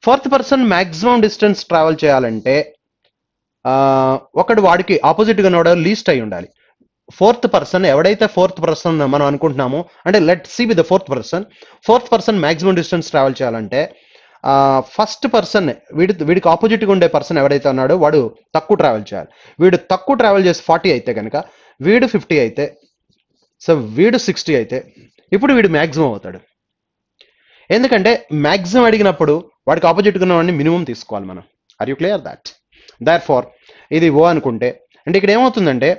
Fourth person maximum distance travel చేయాలంటే ఒకడు వాడికి ఆపోజిట్గా ఉన్నవాడు లీస్ట్ అయి ఉండాలి. ఫోర్త్ పర్సన్ ఎవడైతే ఫోర్త్ పర్సన్ మనం అనుకుంటున్నామో, అంటే let see with the fourth person maximum distance travel చేయాలంటే ఫస్ట్ పర్సన్ వీడికి ఆపోజిట్గా ఉండే పర్సన్ ఎవడైతే ఉన్నాడో వాడు తక్కువ ట్రావెల్ చేయాలి. వీడు తక్కువ ట్రావెల్ చేసి 40 అయితే కనుక వీడు 50 అయితే, సో వీడు 60 అయితే ఇప్పుడు వీడు మ్యాక్సిమం అవుతాడు. ఎందుకంటే మ్యాక్సిమం అడిగినప్పుడు వాడికి ఆపోజిట్గా ఉన్న వాడిని మినిమం తీసుకోవాలి మనం. Are you clear that? Therefore ఇది ఓ అనుకుంటే అంటే ఇక్కడ ఏమవుతుందంటే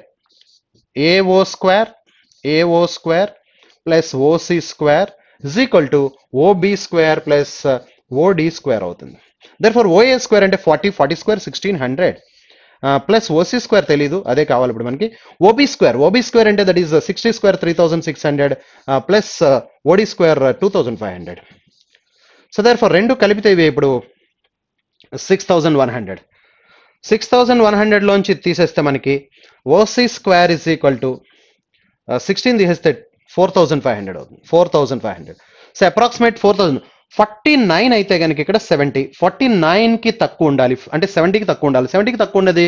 AO square plus OC square is equal to OB square plus OD square అవుతుంది. therefore OA square అంటే 40 square 1600 ప్లస్ OC square తెలీదు, అదే కావాలి ఇప్పుడు మనకి. OB square అంటే that is 60 square 3600 plus OD square 2500. So therefore రెండు కలిపితే ఇవి ఇప్పుడు 6100. 6100 లోంచి తీసేస్తే మనకి OC square is equal to 16 తీసేస్తే 4500 అవుతుంది. 4500. So approximate 4000. 49 అయితే కనుక ఇక్కడ 70. 49కి తక్కువ ఉండాలి, అంటే 70కి తక్కువ ఉండాలి. 70కి తక్కువ ఉండేది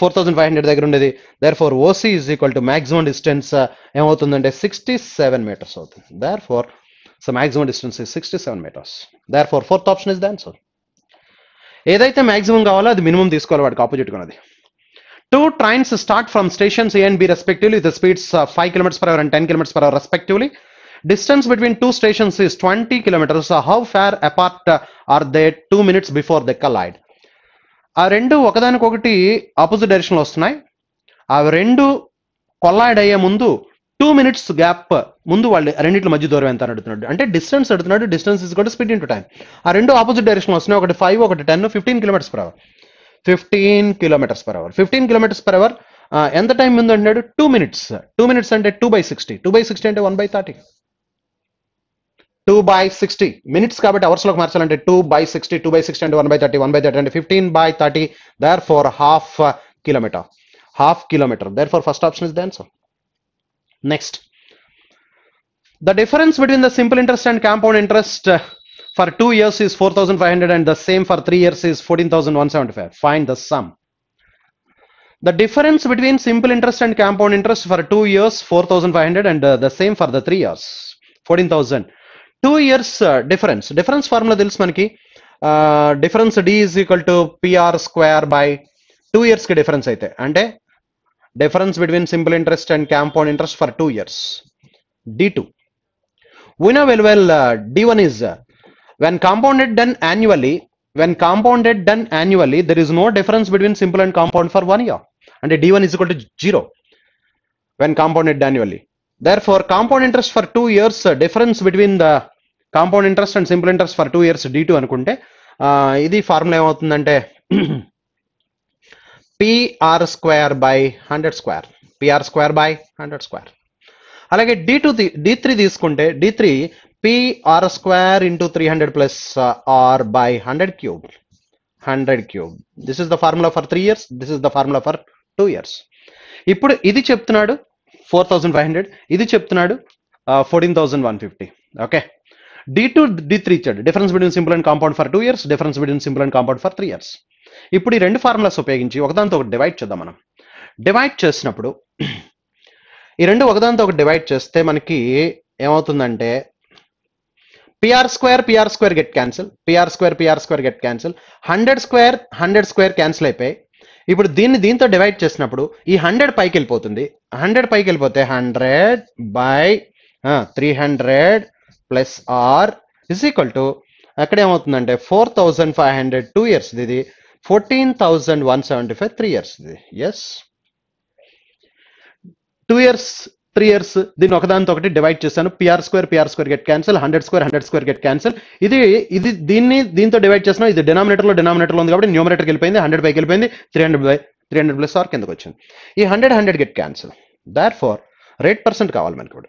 4500 దగ్గర ఉండేది. Therefore OC is equal to maximum distance ఏమవుతుందంటే 67 meters అవుతుంది. Therefore so maximum distance is 67 meters. Therefore fourth option is the answer. ఏదైతే మాక్సిమం కావాలో అది మినిమం తీసుకోవాలి వాడికి ఆపోజిట్ ఉన్నది. 2 trains start from stations A and B respectively with the speeds 5 km/h and 10 km/h respectively. Distance between 2 stations is 20 kilometers. How far apart are they 2 minutes before they collide? ఆ రెండు ఒకదానికొకటి opposite డైరెక్షన్లో వస్తున్నాయి. ఆ రెండు colloid అయ్యే ముందు 2 minutes gap ముందు వాళ్ళు రెండింటి మధ్య దూరం ఎంత అని అడుగుతున్నాడు. అంటే డిస్టెన్స్ అడుగుతున్నాడు. Distance is equal to speed into time. ఆ రెండు ఆపోజిట్ డైరెక్షన్లో వస్తున్నాయి. ఒకటి 5, ఒకటి 10, 15 km/h. 15 km/h. 15 km/h ఎంత టైం ముందు అంటున్నాడు? 2 minutes. 2 minutes అంటే 2/60. 2/60 అంటే 1/30. 2/60 మినిట్స్ కాబట్టి అవర్స్లోకి మార్చాలంటే 2/60. 2/60 అంటే 1/30. 1/30 అంటే 15/30. therefore half kilometer. Half kilometer. Therefore first option is the answer. Next, the difference between the simple interest and compound interest for 2 years is 4500 and the same for 3 years is 14175. Find the sum. The difference between simple interest and compound interest for 2 years 4500 and the same for the 3 years 14000. 2 years difference formula తెలుసు మనకి. Difference D is equal to PR square by 2 years కి difference అయితే, అంటే difference between simple interest and compound interest for 2 years, D2. We know well D1 is when compounded done annually, there is no difference between simple and compound for 1 year, and D1 is equal to 0 when compounded annually. Therefore, compound interest for 2 years, difference between the compound interest and simple interest for 2 years D2 అనుకుంటే ఇది formula ఏమవుతుందంటే PR square by 100 square, PR square by 100 square. అలాగే D3 తీసుకుంటే D3 PR square into 300 plus R by 100 cube. This is the formula for 3 years. This is the formula for 2 years. ఇప్పుడు ఇది చెప్తున్నాడు 4500, ఇది చెప్తున్నాడు 14150. ఓకే, D2 D3 ఇచ్చాడు. Difference between simple and compound for 2 years, difference between simple and compound for 3 years. ఇప్పుడు ఈ రెండు formulas ఉపయోగించి ఒకదాంతో ఒకటి డివైడ్ చేద్దాం. మనం డివైడ్ చేసినప్పుడు ఈ రెండు ఒకదాంతో ఒకటి డివైడ్ చేస్తే మనకి ఏమవుతుందంటే PR square get cancel, PR square get cancel, 100 square cancel అయిపోయి, ఇప్పుడు దీంతో డివైడ్ చేసినప్పుడు ఈ 100 పైకి వెళ్ళిపోతుంది. 100 పైకి వెళ్ళిపోతే 100 by 300 plus R is equal to అక్కడ ఏమవుతుందంటే 4500 2 years, ఇది 14,175 3 years. ఎస్, 2 years 3 years దీన్ని ఒకదానితో ఒకటి డివైడ్ చేశాను. PR square get cancel, 100 square get cancel. ఇది దీంతో డివైడ్ చేస్తున్నాం. ఇది డినామినేటర్ లో ఉంది కాబట్టి న్యూమరేటర్కి వెళ్ళిపోయింది. 100 పైకి వెళ్ళిపోయింది. 300 ప్లస్ ఆర్ కిందకి వచ్చింది. ఈ 100 get cancel. That for rate percent కావాలి మనకి ఇప్పుడు.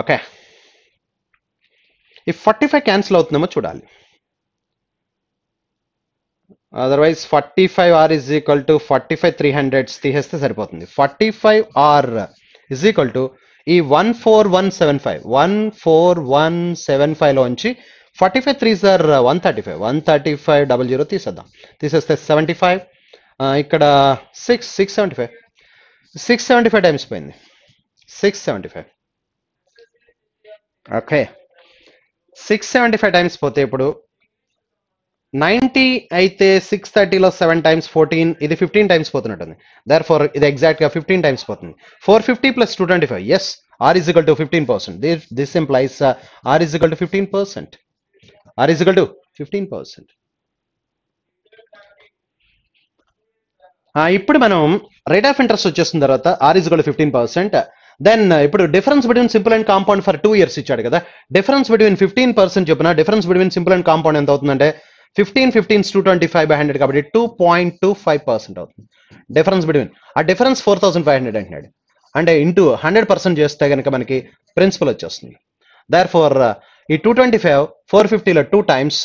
ఓకే, ఈ 45 క్యాన్సిల్ అవుతుందేమో చూడాలి. Otherwise 45R is equal to 45 300s తీసేస్తే సరిపోతుంది. 45R is equal to ఈ 14175 లోంచి 45 3s are 135 00 తీసేద్దాం. తీసేస్తే 75, ఇక్కడ 675 టైమ్స్ పోయింది. 675. ఓకే, 675 టైమ్స్ పోతే ఇప్పుడు 90 అయితే 630లో 7 times 14, ఇది 15 టైమ్స్ పోతున్నట్టుంది. దేర్ ఫార్ ఇది ఎగ్జాక్ట్ గా 15 టైమ్స్ పోతుంది. 450 plus 225. Yes, R is equal to 15%. This implies R is equal to 15%. R is equal to 15%. ఇప్పుడు మనం రేట్ ఆఫ్ ఇంట్రెస్ట్ వచ్చేసిన తర్వాత R is equal to 15%. Then ఇప్పుడు difference between simple and compound for 2 years ఇచ్చాడు కదా. Difference between 15% చెప్పిన difference between simple and compound ఎంత అవుతుందంటే 15 225 by 100 కాబట్టి 2.25% అవుతుంది డిఫరెన్స్ బిట్వీన్. ఆ డిఫరెన్స్ 4500 అంటున్నాడు. అంటే ఇంటూ 100% చేస్తే కనుక మనకి ప్రిన్సిపల్ వచ్చేస్తుంది. దేర్ ఫార్ ఈ 225 450లో 2 times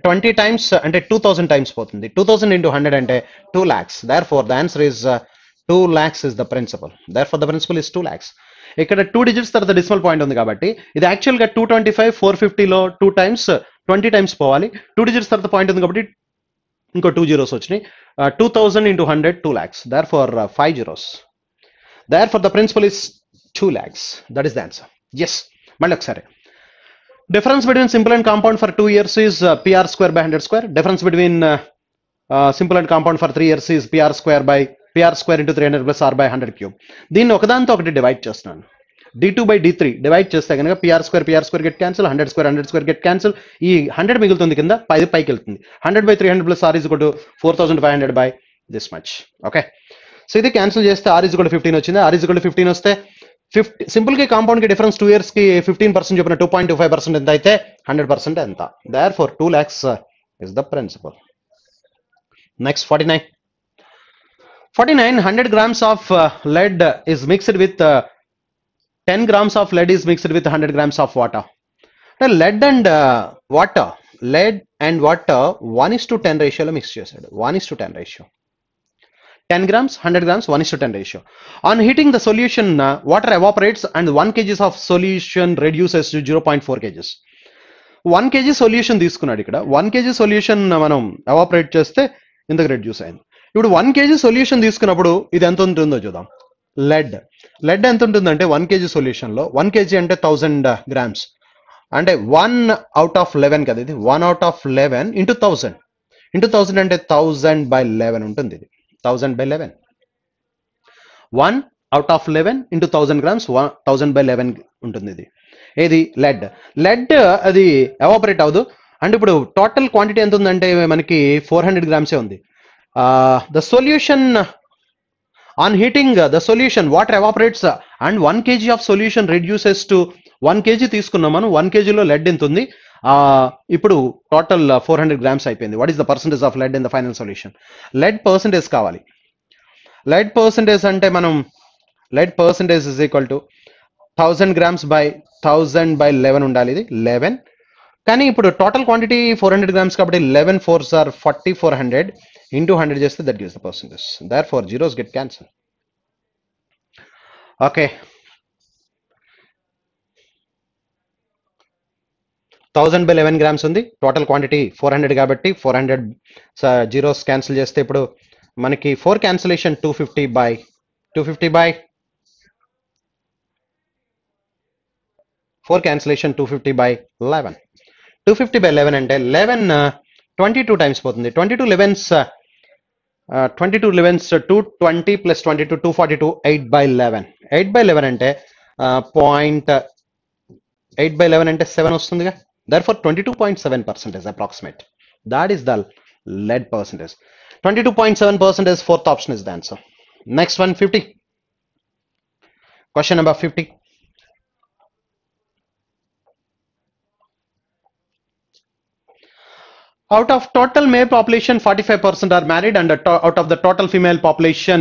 20 times అంటే 2000 times పోతుంది. 2000 into 100 అంటే 2 lakhs. Therefore the answer is 2 lakhs is the principal. Therefore the principal is 2 lakhs. ఇక్కడ 2 digits తర్వాత డెసిమల్ పాయింట్ ఉంది కాబట్టి ఇది యాక్చువల్గా 225 450లో 2 times 20 times పోవాలి. 2 digits తర్వాత పాయింట్ ఉంది కాబట్టి ఇంకో 2 zeros వచ్చినాయి. 2000 into 100 2 lakhs. Therefore 5 zeros. Therefore the principal is 2 lakhs. That is the answer. Yes, మళ్ళీ ఒకసారి difference between simple and compound for 2 years is PR square by 100 square. Difference between simple and compound for 3 years is PR square into 300 plus R by 100 cube. దీన్ని ఒకదాంతో ఒకటి divide చేస్తున్నాను. D2 by D3 divide చేస్తే కనుక PR square get cancel, 100 square get cancel. ఈ 100 మిగులుతుంది కింద, పైకి వెళ్తుంది. 100 by 300 plus R is equal to 4500 by this much. Okay, so ఇది క్యాన్సిల్ చేస్తే R is equal to 15 వచ్చింది. R is equal to 15 వస్తే సింపుల్ కి కాంపౌండ్ కి డిఫరెన్స్ 2 years కి 15% చెప్పిన 2.25% ఎంత అయితే 100% ఎంత. Therefore 2 lakhs is the principal. Next 49. 100 grams of lead is mixed with 10 grams of lead is mixed with 100 grams of water. Lead and water 1:10 ratio లో mix చేశాడు. 1:10 ratio. 10 grams, 100 grams, 1:10 ratio. On heating the solution, water evaporates and 1 kg of solution reduces to 0.4 kg. 1 kg solution తీసుకున్నాడు ఇక్కడ. 1 kg solution మనం evaporate చేస్తే ఇంతకు reduce అయింది. ఇప్పుడు 1 kg solution తీసుకున్నప్పుడు ఇది ఎంత ఉంటుందో చూద్దాం. లెడ్ ఎంత ఉంటుందంటే 1 kg సొల్యూషన్లో 1 kg అంటే 1000 grams అంటే 1 out of 11 కదా, ఇది 1 out of 11 into 1000 అంటే 1000/11 ఉంటుంది. ఇది 1000/11. 1 out of 11 into 1000 grams 1000/11 ఉంటుంది. ఇది ఏది లెడ్ అది ఎవాపరేట్ అవ్వదు. అంటే ఇప్పుడు టోటల్ క్వాంటిటీ ఎంత ఉందంటే మనకి 400 grams ఉంది. The solution on heating the solution water evaporates and 1 kg of solution reduces to 1 kg తీసుకున్నాం మనం. 1 kg లో lead ఎంత ఉంది, ఇప్పుడు టోటల్ 400 grams అయిపోయింది. What is the percentage of lead in the final solution? lead percentage కావాలి. lead percentage అంటే మనం lead percentage is equal to 1000 grams by 1000/11 ఉండాలి. ఇది 11. కానీ ఇప్పుడు టోటల్ క్వాంటిటీ 400 grams కాబట్టి 11 4s are 4400 into 100 చేస్తే that gives the percentage. Therefore zeros get cancelled. Okay, 1000/11 grams ఉంది. టోటల్ క్వాంటిటీ 400 కాబట్టి 400 జీరోస్ క్యాన్సిల్ చేస్తే ఇప్పుడు మనకి 4 క్యాన్సిలేషన్ 250/4 క్యాన్సిలేషన్ 250/11. 250/11 అంటే 11 22 టైమ్స్ పోతుంది. 22 11s 220 plus 22 242 8/11. 8/11 అంటే 0.8/11 అంటే 7 వస్తుందిగా. Therefore 22.7% approximate. That is the lead percentage. 22.7%, fourth option is the answer. Next one, 50. Question number 50. Out of total male population, 45% are married, and out of the total female population,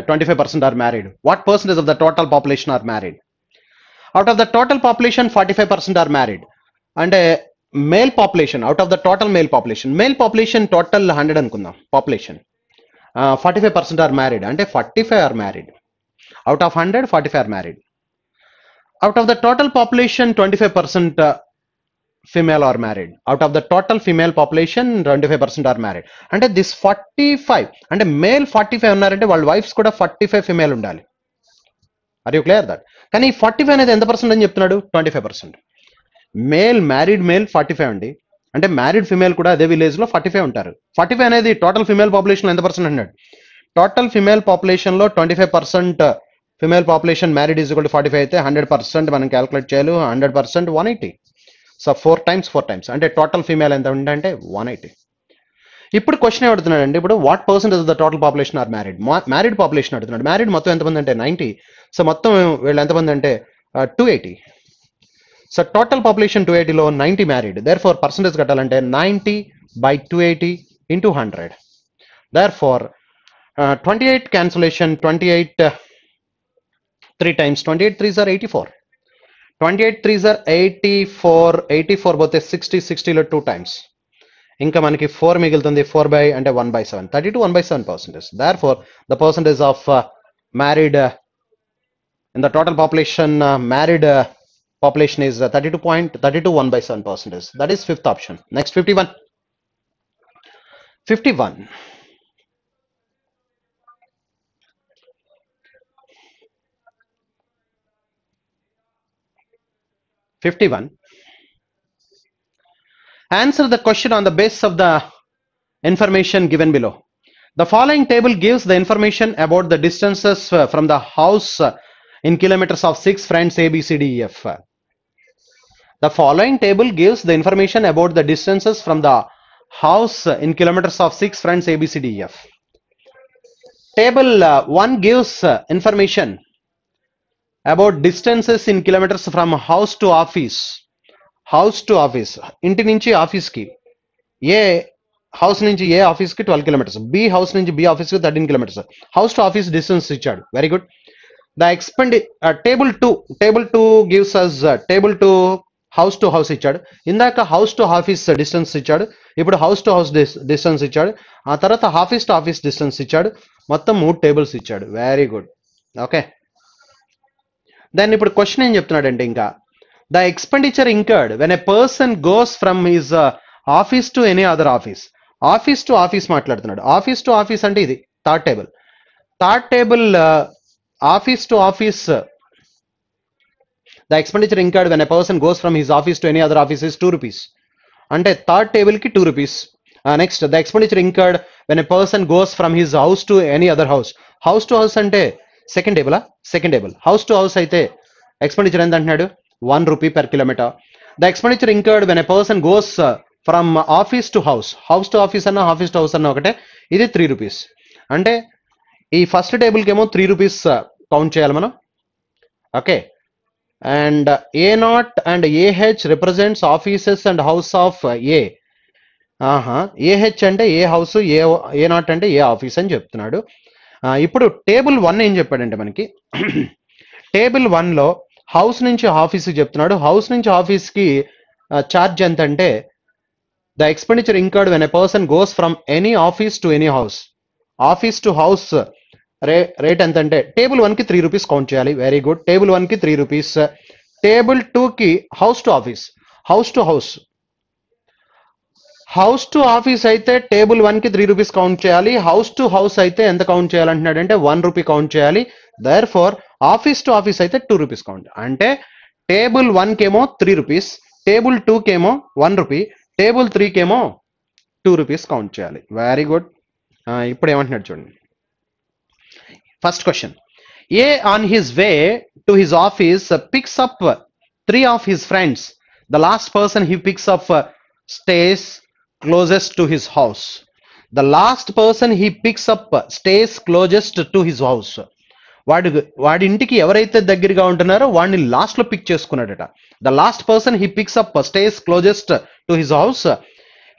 25% are married. What percentage of the total population are married? Out of the total population, 45% are married. And male population, out of the total male population total 100 అనుకుందాం population. 45% are married. అంటే 45 are married. Out of 100, 45 are married. Out of the total population, 25% female are married. Out of the total female population 25% are married. అంటే this 45 అంటే male 45 ఉన్నారంటే వాళ్ళ wives కూడా 45 female ఉండాలి. Are you clear that? కానీ 45 అనేది ఎంత పర్సెంట్ అని చెప్తున్నాడు? 25%. మ్యారీడ్ మేల్ 45 అండి. అంటే మ్యారీడ్ ఫిమేల్ కూడా అదే విలేజ్ లో 45 ఉంటారు. 45 అనేది టోటల్ ఫిమేల్ పాపులేషన్ ఎంత పర్సెంట్ అన్నాడు? టోటల్ ఫిమేల్ పాపులేషన్ లో 25% female population married is equal to 45 అయితే 100% మనం క్యాలిక్యులేట్ చేయాలి. 100% 180. సో 4 times అంటే టోటల్ ఫీమేల్ ఎంత ఉందంటే 180. ఇప్పుడు క్వశ్చన్ ఏమడుతున్నాడు అంటే ఇప్పుడు what percentage of the total population are married? Married population అడుగుతున్నాడు. మ్యారీడ్ మొత్తం ఎంతమంది అంటే 90. సో మొత్తం వీళ్ళు ఎంతమంది అంటే 280. సో టోటల్ పాపులేషన్ 280 లో 90 మ్యారీడ్. దేర్ ఫోర్ పర్సెంటేజ్ కట్టాలంటే 90/280 into 100. Therefore 28 cancellation 28 3 times 28 3s are 84. 28 3s are 84 పోతే 60 లో 2 times. ఇంకా మనకి 4 మిగులుతుంది. 4 అంటే 1/7. 32 1/7%. Therefore the percentage of married in the total population married population is 32 1/7%. That is fifth option. Next 51. 51. Answer the question on the basis of the information given below. The following table gives the information about the distances from the house in kilometers of 6 friends A, B, C, D, E, F. The following table gives the information about the distances from the house in kilometers of 6 friends A, B, C, D, E, F. Table 1 gives information about distances in kilometers from house to office. ఇంటి నుంచి office కి, ఏ house నుంచి A office కి 12 kilometers, B house నుంచి B office కి 13 kilometers. House to office distance ఇచ్చాడు. Very good. The table 2 gives us table 2 house to house ఇచ్చాడు. ఇందాక హౌస్ టు ఆఫీస్ డిస్టెన్స్ ఇచ్చాడు. ఇప్పుడు హౌస్ టు హౌస్ డిస్టెన్స్ ఇచ్చాడు. ఆ తర్వాత ఆఫీస్ టు ఆఫీస్ డిస్టెన్స్ ఇచ్చాడు. మొత్తం 3 tables ఇచ్చాడు. Very good. ఓకే, దాన్ని ఇప్పుడు క్వశ్చన్ ఏం చెప్తున్నాడంటే ఇంకా the expenditure incurred when a person goes from his office to any other office. Office to office మాట్లాడుతున్నాడు. ఆఫీస్ టు ఆఫీస్ అంటే ఇది third table. Third table office to office, the expenditure incurred when a person goes from his office to any other office is 2 rupees. అంటే third table కి 2 rupees. Next the expenditure incurred when a person goes from his house to any other house. House to house అంటే second టేబులా? Second table. House to house అయితే expenditure ఎంత అంటున్నాడు? 1 rupee per kilometer. The expenditure incurred when a person goes from office to house. House to office అన్న office to house అన్న ఒకటే, ఇది 3 rupees. అంటే ఈ ఫస్ట్ టేబుల్కి ఏమో 3 రూపీస్ కౌంట్ చేయాలి మనం. Okay, and A not and AH represents offices and house of A. AH అంటే ఏ హౌస్, ఏ నాట్ అంటే ఏ ఆఫీస్ అని చెప్తున్నాడు. ఇప్పుడు టేబుల్ 1 ఏం చెప్పాడంటే మనకి టేబుల్ 1లో హౌస్ నుంచి ఆఫీస్కి చెప్తున్నాడు. హౌస్ నుంచి ఆఫీస్కి ఛార్జ్ ఎంత అంటే the expenditure incurred when a person goes from any office to any house. Office to house rate ఎంత అంటే టేబుల్ 1కి 3 రూపీస్ కౌంట్ చేయాలి. Very good. టేబుల్ 1కి 3 రూపీస్. టేబుల్ 2కి house to office. House to house, house to office అయితే table 1కి 3 rupees count చేయాలి. House to house అయితే ఎంత కౌంట్ చేయాలంటున్నాడు అంటే 1 రూపీ కౌంట్ చేయాలి. Therefore office to office అయితే 2 రూపీస్ కౌంట్. అంటే టేబుల్ 1కి ఏమో 3 రూపీస్, టేబుల్ 2కి ఏమో 1 రూపీ, టేబుల్ 3కి ఏమో 2 రూపీస్ కౌంట్ చేయాలి. Very good. ఇప్పుడు ఏమంటున్నాడు చూడండి. First question. A on his way to his office picks up 3 of his friends. The last person he picks up stays closest to his house. The last person he picks up stays closest to his house. వాడి ఇంటికి ఎవరైతే దగ్గరగా ఉంటున్నారో వాడిని last లో pick చేసుకున్నాడట. The last person he picks up stays closest to his house.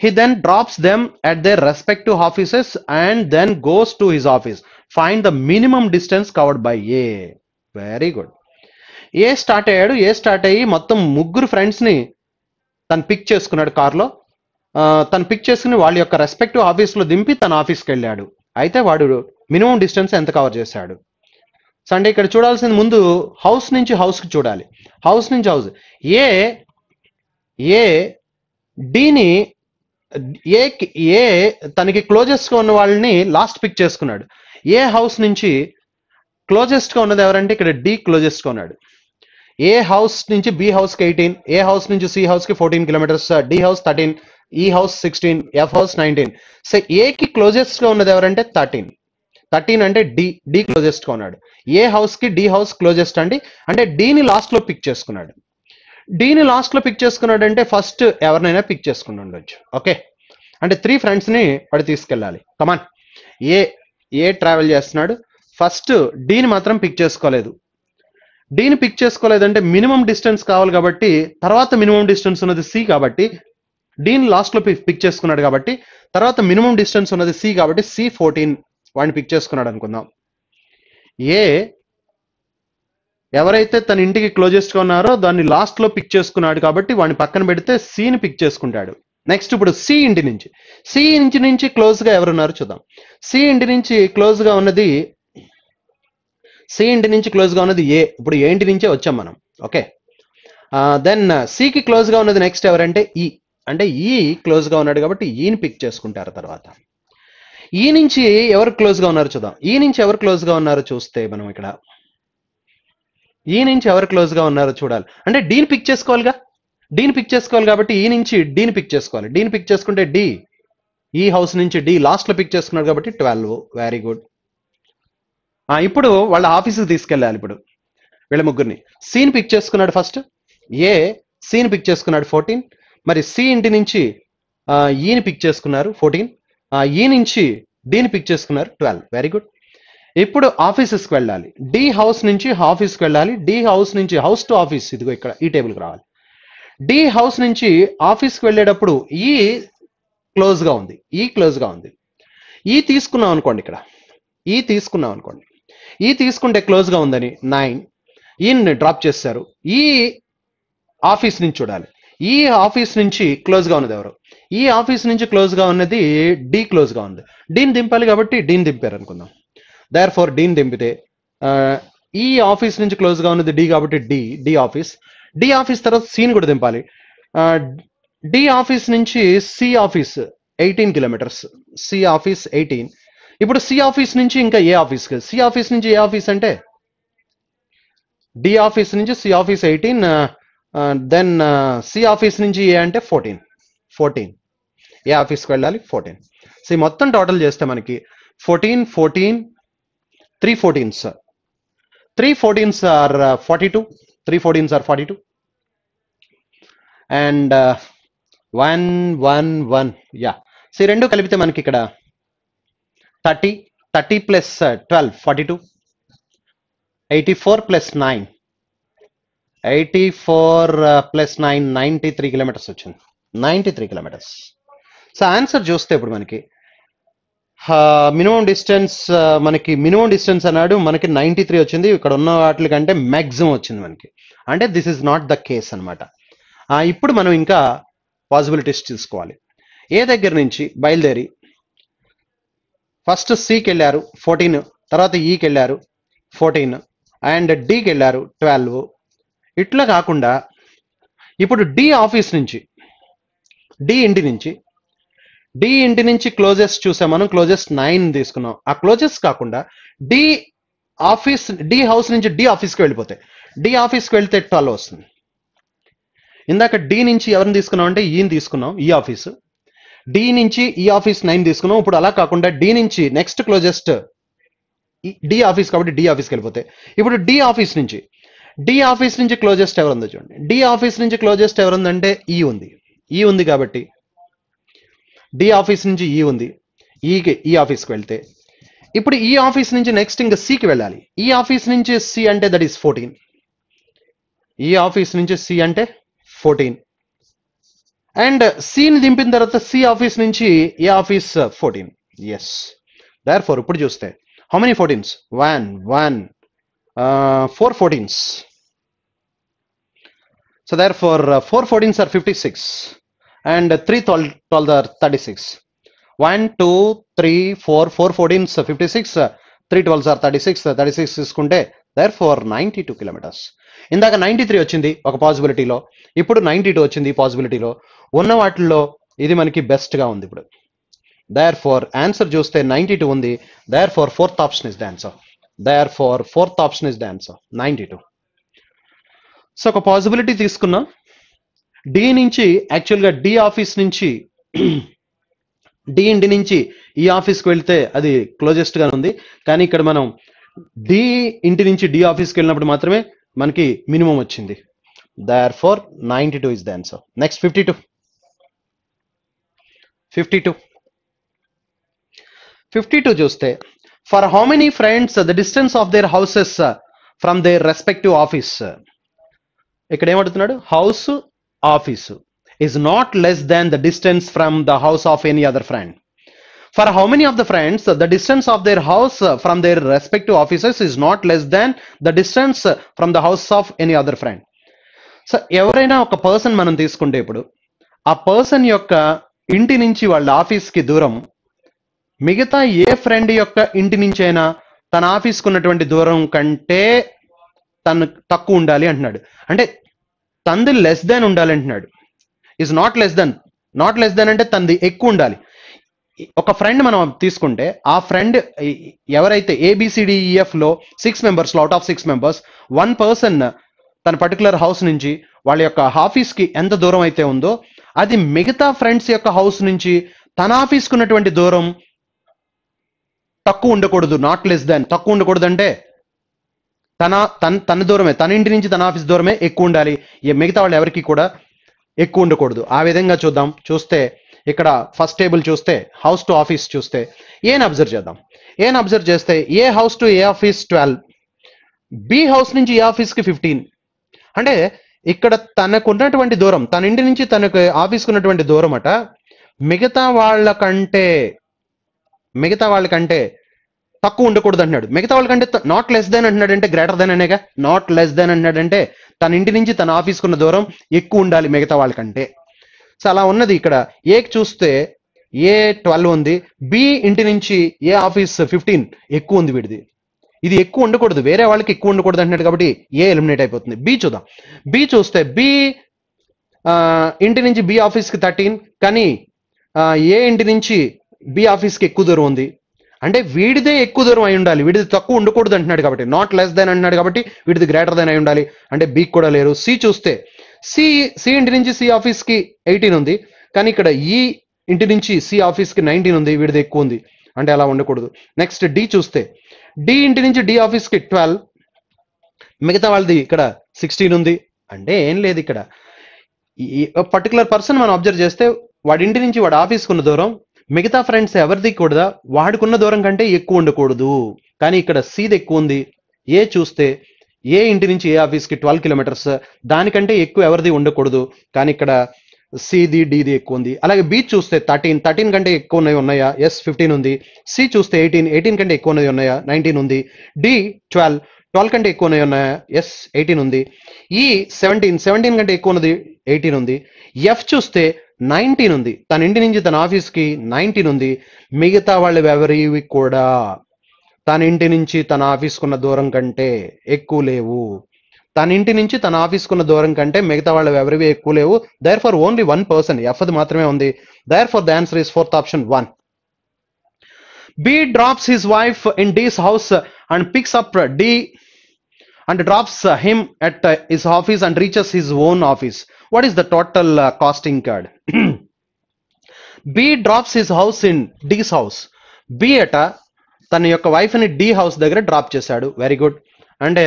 He then drops them at their respective offices and then goes to his office. Find the minimum distance covered by A. Very good. A start అయ్యి మొత్తం 3 friends ని తను pick చేసుకున్నాడు కార్లో. తను pick చేసుకుని వాళ్ళ యొక్క రెస్పెక్టివ్ ఆఫీస్లో దింపి తన ఆఫీస్కి వెళ్ళాడు. అయితే వాడు మినిమం డిస్టెన్స్ ఎంత కవర్ చేశాడు? సో అంటే ఇక్కడ చూడాల్సింది ముందు హౌస్ నుంచి హౌస్కి చూడాలి. హౌస్ నుంచి హౌస్ ఏ డీని ఏ తనకి క్లోజెస్ట్గా ఉన్న వాళ్ళని లాస్ట్ పిక్ చేసుకున్నాడు. ఏ హౌస్ నుంచి క్లోజెస్ట్గా ఉన్నది ఎవరంటే ఇక్కడ డి క్లోజెస్ట్గా ఉన్నాడు. ఏ హౌస్ నుంచి బి హౌస్కి 18, ఏ హౌస్ నుంచి సి హౌస్కి 14 కిలోమీటర్స్, డి హౌస్ 13, ఈ హౌస్ 16, ఎఫ్ హౌస్ 19. సో ఏకి క్లోజెస్ట్ గా ఉన్నది ఎవరంటే 13 అంటే డి క్లోజెస్ట్ గా ఉన్నాడు. ఏ హౌస్ కి డి హౌస్ క్లోజెస్ట్ అండి. అంటే డీని లాస్ట్ లో పిక్ చేసుకున్నాడు. డీని లాస్ట్ లో పిక్ చేసుకున్నాడు అంటే ఫస్ట్ ఎవరినైనా పిక్ చేసుకుని ఉండొచ్చు. ఓకే, అంటే 3 ఫ్రెండ్స్ ని వాడు తీసుకెళ్ళాలి. కమాన్, ఏ ట్రావెల్ చేస్తున్నాడు. ఫస్ట్ డీని మాత్రం పిక్ చేసుకోలేదు. డీని పిక్ చేసుకోలేదంటే మినిమం డిస్టెన్స్ కావాలి కాబట్టి, తర్వాత మినిమం డిస్టెన్స్ ఉన్నది సి కాబట్టి డీని లాస్ట్ లో పిక్ చేసుకున్నాడు కాబట్టి, తర్వాత మినిమం డిస్టెన్స్ ఉన్నది సి కాబట్టి C14 వాడిని పిక్ చేసుకున్నాడు అనుకుందాం. ఏ ఎవరైతే తన ఇంటికి క్లోజెస్ట్ గా ఉన్నారో దాన్ని లాస్ట్ లో పిక్ చేసుకున్నాడు కాబట్టి వాడిని పక్కన పెడితే సిని పిక్ చేసుకుంటాడు. నెక్స్ట్ ఇప్పుడు సి ఇంటి నుంచి క్లోజ్ గా ఎవరున్నారు చూద్దాం. సి ఇంటి నుంచి క్లోజ్ గా ఉన్నది ఏ. ఇప్పుడు ఏ ఇంటి నుంచే వచ్చాం మనం. ఓకే, దెన్ సికి క్లోజ్ గా ఉన్నది నెక్స్ట్ ఎవరంటే ఈ. అంటే ఈ క్లోజ్ గా ఉన్నాడు కాబట్టి ఈని పిక్ చేసుకుంటారు. తర్వాత ఈ నుంచి ఎవరు క్లోజ్ గా ఉన్నారు చూద్దాం. ఈ నుంచి ఎవరు క్లోజ్ గా ఉన్నారో చూస్తే మనం ఇక్కడ ఈ నుంచి ఎవరు క్లోజ్ గా ఉన్నారో చూడాలి. అంటే డీని పిక్ చేసుకోవాలిగా. డీని పిక్ చేసుకోవాలి కాబట్టి ఈ నుంచి డీని పిక్ చేసుకోవాలి. డీని పిక్ చేసుకుంటే డి, ఈ హౌస్ నుంచి డి లాస్ట్ లో పిక్ చేసుకున్నాడు కాబట్టి 12. Very good. ఇప్పుడు వాళ్ళ ఆఫీస్కి తీసుకెళ్ళాలి. ఇప్పుడు వీళ్ళ ముగ్గురిని సీని పిక్ చేసుకున్నాడు. ఫస్ట్ ఏ సీని పిక్ చేసుకున్నాడు 14. మరి సి ఇంటి నుంచి ఈని పిక్ చేసుకున్నారు 14. ఈ నుంచి డీని పిక్ చేసుకున్నారు 12. Very good. ఇప్పుడు ఆఫీసెస్కి వెళ్ళాలి. డి హౌస్ నుంచి ఆఫీస్కి వెళ్ళాలి. డి హౌస్ నుంచి హౌస్ టు ఆఫీస్, ఇదిగో ఇక్కడ ఈ టేబుల్కి రావాలి. డి హౌస్ నుంచి ఆఫీస్కి వెళ్ళేటప్పుడు ఈ క్లోజ్గా ఉంది. ఈ తీసుకున్నాం అనుకోండి. ఇక్కడ ఈ తీసుకుంటే క్లోజ్గా ఉందని 9. ఈని డ్రాప్ చేశారు. ఈ ఆఫీస్ నుంచి చూడాలి. ఈ ఆఫీస్ నుంచి క్లోజ్ గా ఉన్నది ఎవరు? ఈ ఆఫీస్ నుంచి క్లోజ్ గా ఉన్నది డి క్లోజ్ గా ఉంది. డీని దింపాలి కాబట్టి డీని దింపారు అనుకుందాం. దేర్ ఫోర్ డీని దింపితే ఈ ఆఫీస్ నుంచి క్లోజ్ గా ఉన్నది డి కాబట్టి డి ఆఫీస్ తర్వాత సిని కూడా దింపాలి. డి ఆఫీస్ నుంచి C office 18 kilometres. C office 18. ఇప్పుడు సి ఆఫీస్ నుంచి ఇంకా ఏ ఆఫీస్కి, సి ఆఫీస్ నుంచి ఏ ఆఫీస్ అంటే డి ఆఫీస్ నుంచి C office 18, then C office నుంచి ఏ అంటే 14. ఏ ఆఫీస్కి వెళ్ళాలి 14. సో మొత్తం టోటల్ చేస్తే మనకి 14, 14, 3 14s. 3 14s are 42. 3 14s are 42. And 1 1 1, yeah. So రెండు కలిపితే మనకి ఇక్కడ 30 ప్లస్ 12 42. 84 ప్లస్ 9, 84 ప్లస్ 9 93 కిలోమీటర్స్ వచ్చింది. 93 కిలోమీటర్స్. సో ఆన్సర్ చూస్తే ఇప్పుడు మనకి మినిమం డిస్టెన్స్, మనకి మినిమం డిస్టెన్స్ అన్నాడు, మనకి 93 వచ్చింది. ఇక్కడ ఉన్న వాటి కంటే మ్యాక్సిమం వచ్చింది మనకి. అంటే this is not the case అనమాట. ఇప్పుడు మనం ఇంకా పాసిబిలిటీస్ చూసుకోవాలి. ఏ దగ్గర నుంచి బయలుదేరి ఫస్ట్ సికి వెళ్ళారు 14, తర్వాత ఈకి వెళ్ళారు 14, అండ్ డికి వెళ్ళారు 12. ఇట్లా కాకుండా ఇప్పుడు డి ఆఫీస్ నుంచి, డి ఇంటి నుంచి క్లోజెస్ట్ చూసాం మనం, క్లోజెస్ట్ 9 తీసుకున్నాం. ఆ క్లోజెస్ట్ కాకుండా డి హౌస్ నుంచి డి ఆఫీస్కి వెళ్ళిపోతాయి. డి ఆఫీస్కి వెళ్తే 12 వస్తుంది. ఇందాక డి నుంచి ఎవరిని తీసుకున్నాం అంటే ఈని తీసుకున్నాం, ఈ ఆఫీసు. డి నుంచి ఈ ఆఫీస్ 9 తీసుకున్నాం. ఇప్పుడు అలా కాకుండా డి నుంచి నెక్స్ట్ క్లోజెస్ట్ డి ఆఫీస్, కాబట్టి డి ఆఫీస్కి వెళ్ళిపోతాయి. ఇప్పుడు డి ఆఫీస్ నుంచి క్లోజెస్ట్ ఎవరు ఉందో చూడండి. డి ఆఫీస్ నుంచి క్లోజెస్ట్ ఎవరు ఉందంటే ఈ ఉంది కాబట్టి డి ఆఫీస్ నుంచి ఈ ఉంది, ఈ ఆఫీస్కి వెళ్తే ఇప్పుడు ఈ ఆఫీస్ నుంచి నెక్స్ట్ ఇంకా సికి వెళ్ళాలి. ఈ ఆఫీస్ నుంచి సి అంటే దట్ ఈస్ 14. ఈ ఆఫీస్ నుంచి సి అంటే 14, అండ్ సిని దింపిన తర్వాత సి ఆఫీస్ నుంచి A office 14. Yes, therefore ఇప్పుడు చూస్తే how many 14s? 1 1 4 14s. So therefore 4 14s are 56, and 3 12 are 36. 1 2 3 4 4 14s 56, 3 12s are 36. 36 తీసుకుంటే దేర్ ఫోర్ 92 కిలోమీటర్స్. ఇందాక 93 వచ్చింది ఒక పాసిబిలిటీలో, ఇప్పుడు 92 వచ్చింది ఈ పాసిబిలిటీలో. ఉన్న వాటిల్లో ఇది మనకి బెస్ట్గా ఉంది ఇప్పుడు. దేర్ ఫోర్ ఆన్సర్ చూస్తే 92 ఉంది. Therefore fourth option is the answer. 92. So ఒక పాసిబిలిటీ తీసుకున్నాం. డి నుంచి యాక్చువల్గా డి ఆఫీస్ నుంచి డి ఇంటి నుంచి ఈ ఆఫీస్కి వెళ్తే అది క్లోజెస్ట్గా ఉంది. కానీ ఇక్కడ మనం డి ఇంటి నుంచి డి ఆఫీస్కి వెళ్ళినప్పుడు మాత్రమే మనకి మినిమం వచ్చింది. Therefore 92 is the answer. Next 52. 52 చూస్తే for how many friends the distance of their houses from their respective office. ఇక్కడ ఏమడుగుతున్నాడు? House office is not less than the distance from the house of any other friend. For how many of the friends the distance of their house from their respective offices is not less than the distance from the house of any other friend. So ఎవరైనా ఒక person మనం తీసుకుంటే ఇప్పుడు ఆ person యొక్క ఇంటి నుంచి వాళ్ళ ఆఫీస్కి దూరం మిగతా ఏ ఫ్రెండ్ యొక్క ఇంటి నుంచి అయినా తన ఆఫీస్కి ఉన్నటువంటి దూరం కంటే తను తక్కువ ఉండాలి అంటున్నాడు. అంటే తనది లెస్ దాన్ ఉండాలి అంటున్నాడు. ఈజ్ నాట్ లెస్ దెన్ అంటే తనది ఎక్కువ ఉండాలి. ఒక ఫ్రెండ్ మనం తీసుకుంటే ఆ ఫ్రెండ్ ఎవరైతే ABCDEF లో 6 మెంబర్స్ లో అవుట్ ఆఫ్ 6 మెంబర్స్ 1 పర్సన్ తన పర్టికులర్ హౌస్ నుంచి వాళ్ళ యొక్క ఆఫీస్కి ఎంత దూరం అయితే ఉందో అది మిగతా ఫ్రెండ్స్ యొక్క హౌస్ నుంచి తన ఆఫీస్కి ఉన్నటువంటి దూరం తక్కువ ఉండకూడదు. నాట్ లెస్ దాన్, తక్కువ ఉండకూడదు అంటే తన దూరమే, తన ఇంటి నుంచి తన ఆఫీస్ దూరమే ఎక్కువ ఉండాలి. మిగతా వాళ్ళు ఎవరికి కూడా ఎక్కువ ఉండకూడదు. ఆ విధంగా చూస్తే ఇక్కడ ఫస్ట్ టేబుల్ చూస్తే హౌస్ టు ఆఫీస్ చూస్తే ఏని అబ్జర్వ్ చేద్దాం. ఏని అబ్జర్వ్ చేస్తే A house to A office 12, B house నుంచి ఏ ఆఫీస్కి 15. అంటే ఇక్కడ తనకున్నటువంటి దూరం, తన ఇంటి నుంచి తనకు ఆఫీస్కి ఉన్నటువంటి దూరం అట మిగతా వాళ్ళకంటే తక్కువ ఉండకూడదు అంటున్నాడు. మిగతా వాళ్ళకంటే నాట్ లెస్ దాన్ అంటున్నాడు అంటే గ్రేటర్ దాన్ అనేగా. నాట్ లెస్ దాన్ అంటున్నాడంటే తన ఇంటి నుంచి తన ఆఫీస్కి ఉన్న దూరం ఎక్కువ ఉండాలి మిగతా వాళ్ళకంటే. సో అలా ఉన్నది. ఇక్కడ ఏకి చూస్తే ఏ 12 ఉంది, బి ఇంటి నుంచి ఏ ఆఫీస్ 15 ఎక్కువ ఉంది వీడిది. ఇది ఎక్కువ ఉండకూడదు, వేరే వాళ్ళకి ఎక్కువ ఉండకూడదు అంటున్నాడు కాబట్టి ఏ ఎలిమినేట్ అయిపోతుంది. బి చూద్దాం. బి చూస్తే బి ఇంటి నుంచి బి ఆఫీస్కి 13, కానీ ఏ ఇంటి నుంచి బి ఆఫీస్కి ఎక్కువ దూరం ఉంది అంటే వీడిదే ఎక్కువ దూరం అయి ఉండాలి, వీడిది తక్కువ ఉండకూడదు అంటున్నాడు కాబట్టి, నాట్ లెస్ దెన్ అంటున్నాడు కాబట్టి వీడిది గ్రేటర్ దెన్ అయి ఉండాలి, అంటే బీకి కూడా లేరు. సి చూస్తే సి సి ఇంటి నుంచి సి ఆఫీస్కి 18 ఉంది, కానీ ఇక్కడ ఈ ఇంటి నుంచి సి ఆఫీస్కి 19 ఉంది, వీడిది ఎక్కువ ఉంది అంటే అలా ఉండకూడదు. నెక్స్ట్ డి చూస్తే డి ఇంటి నుంచి డి ఆఫీస్కి 12, మిగతా వాళ్ళది ఇక్కడ 16 ఉంది, అంటే ఏం లేదు ఇక్కడ ఈ పర్టికులర్ పర్సన్ మనం అబ్జర్వ్ చేస్తే వాడి ఇంటి నుంచి వాడి ఆఫీస్కి ఉన్న దూరం మిగతా ఫ్రెండ్స్ ఎవరిది కూడా వాడుకున్న దూరం కంటే ఎక్కువ ఉండకూడదు, కానీ ఇక్కడ సీది ఎక్కువ ఉంది. ఏ చూస్తే ఏ ఇంటి నుంచి ఏ ఆఫీస్కి 12 కిలోమీటర్స్, దానికంటే ఎక్కువ ఎవరిది ఉండకూడదు, కానీ ఇక్కడ సిది డిది ఎక్కువ ఉంది. అలాగే బి చూస్తే 13 కంటే ఎక్కువ ఉన్నవి ఉన్నాయా? ఎస్ 15 ఉంది. సి చూస్తే 18 కంటే ఎక్కువ ఉన్నవి ఉన్నాయా? 19 ఉంది. డి 12 కంటే ఎక్కువ ఉన్నవి ఉన్నాయా? ఎస్ 18 ఉంది. ఈ 17 కంటే ఎక్కువ ఉన్నది 18 ఉంది. ఎఫ్ చూస్తే 19 ఉంది, తన ఇంటి నుంచి తన ఆఫీస్కి 19 ఉంది, మిగతా వాళ్ళు ఎవరివి కూడా తన ఇంటి నుంచి తన ఆఫీస్కున్న దూరం కంటే ఎక్కువ లేవు, తన ఇంటి నుంచి తన ఆఫీస్కున్న దూరం కంటే మిగతా వాళ్ళు ఎవరివి ఎక్కువ లేవు. Therefore only 1 person, F అది మాత్రమే ఉంది. Therefore the answer is fourth option 1. B drops his wife in D's house and picks up D and drops him at his office and reaches his own office. What is the total cost incurred? B drops his house in D's house. B అట తన యొక్క wife ని D house దగ్గర drop చేశాడు. Very good. అంటే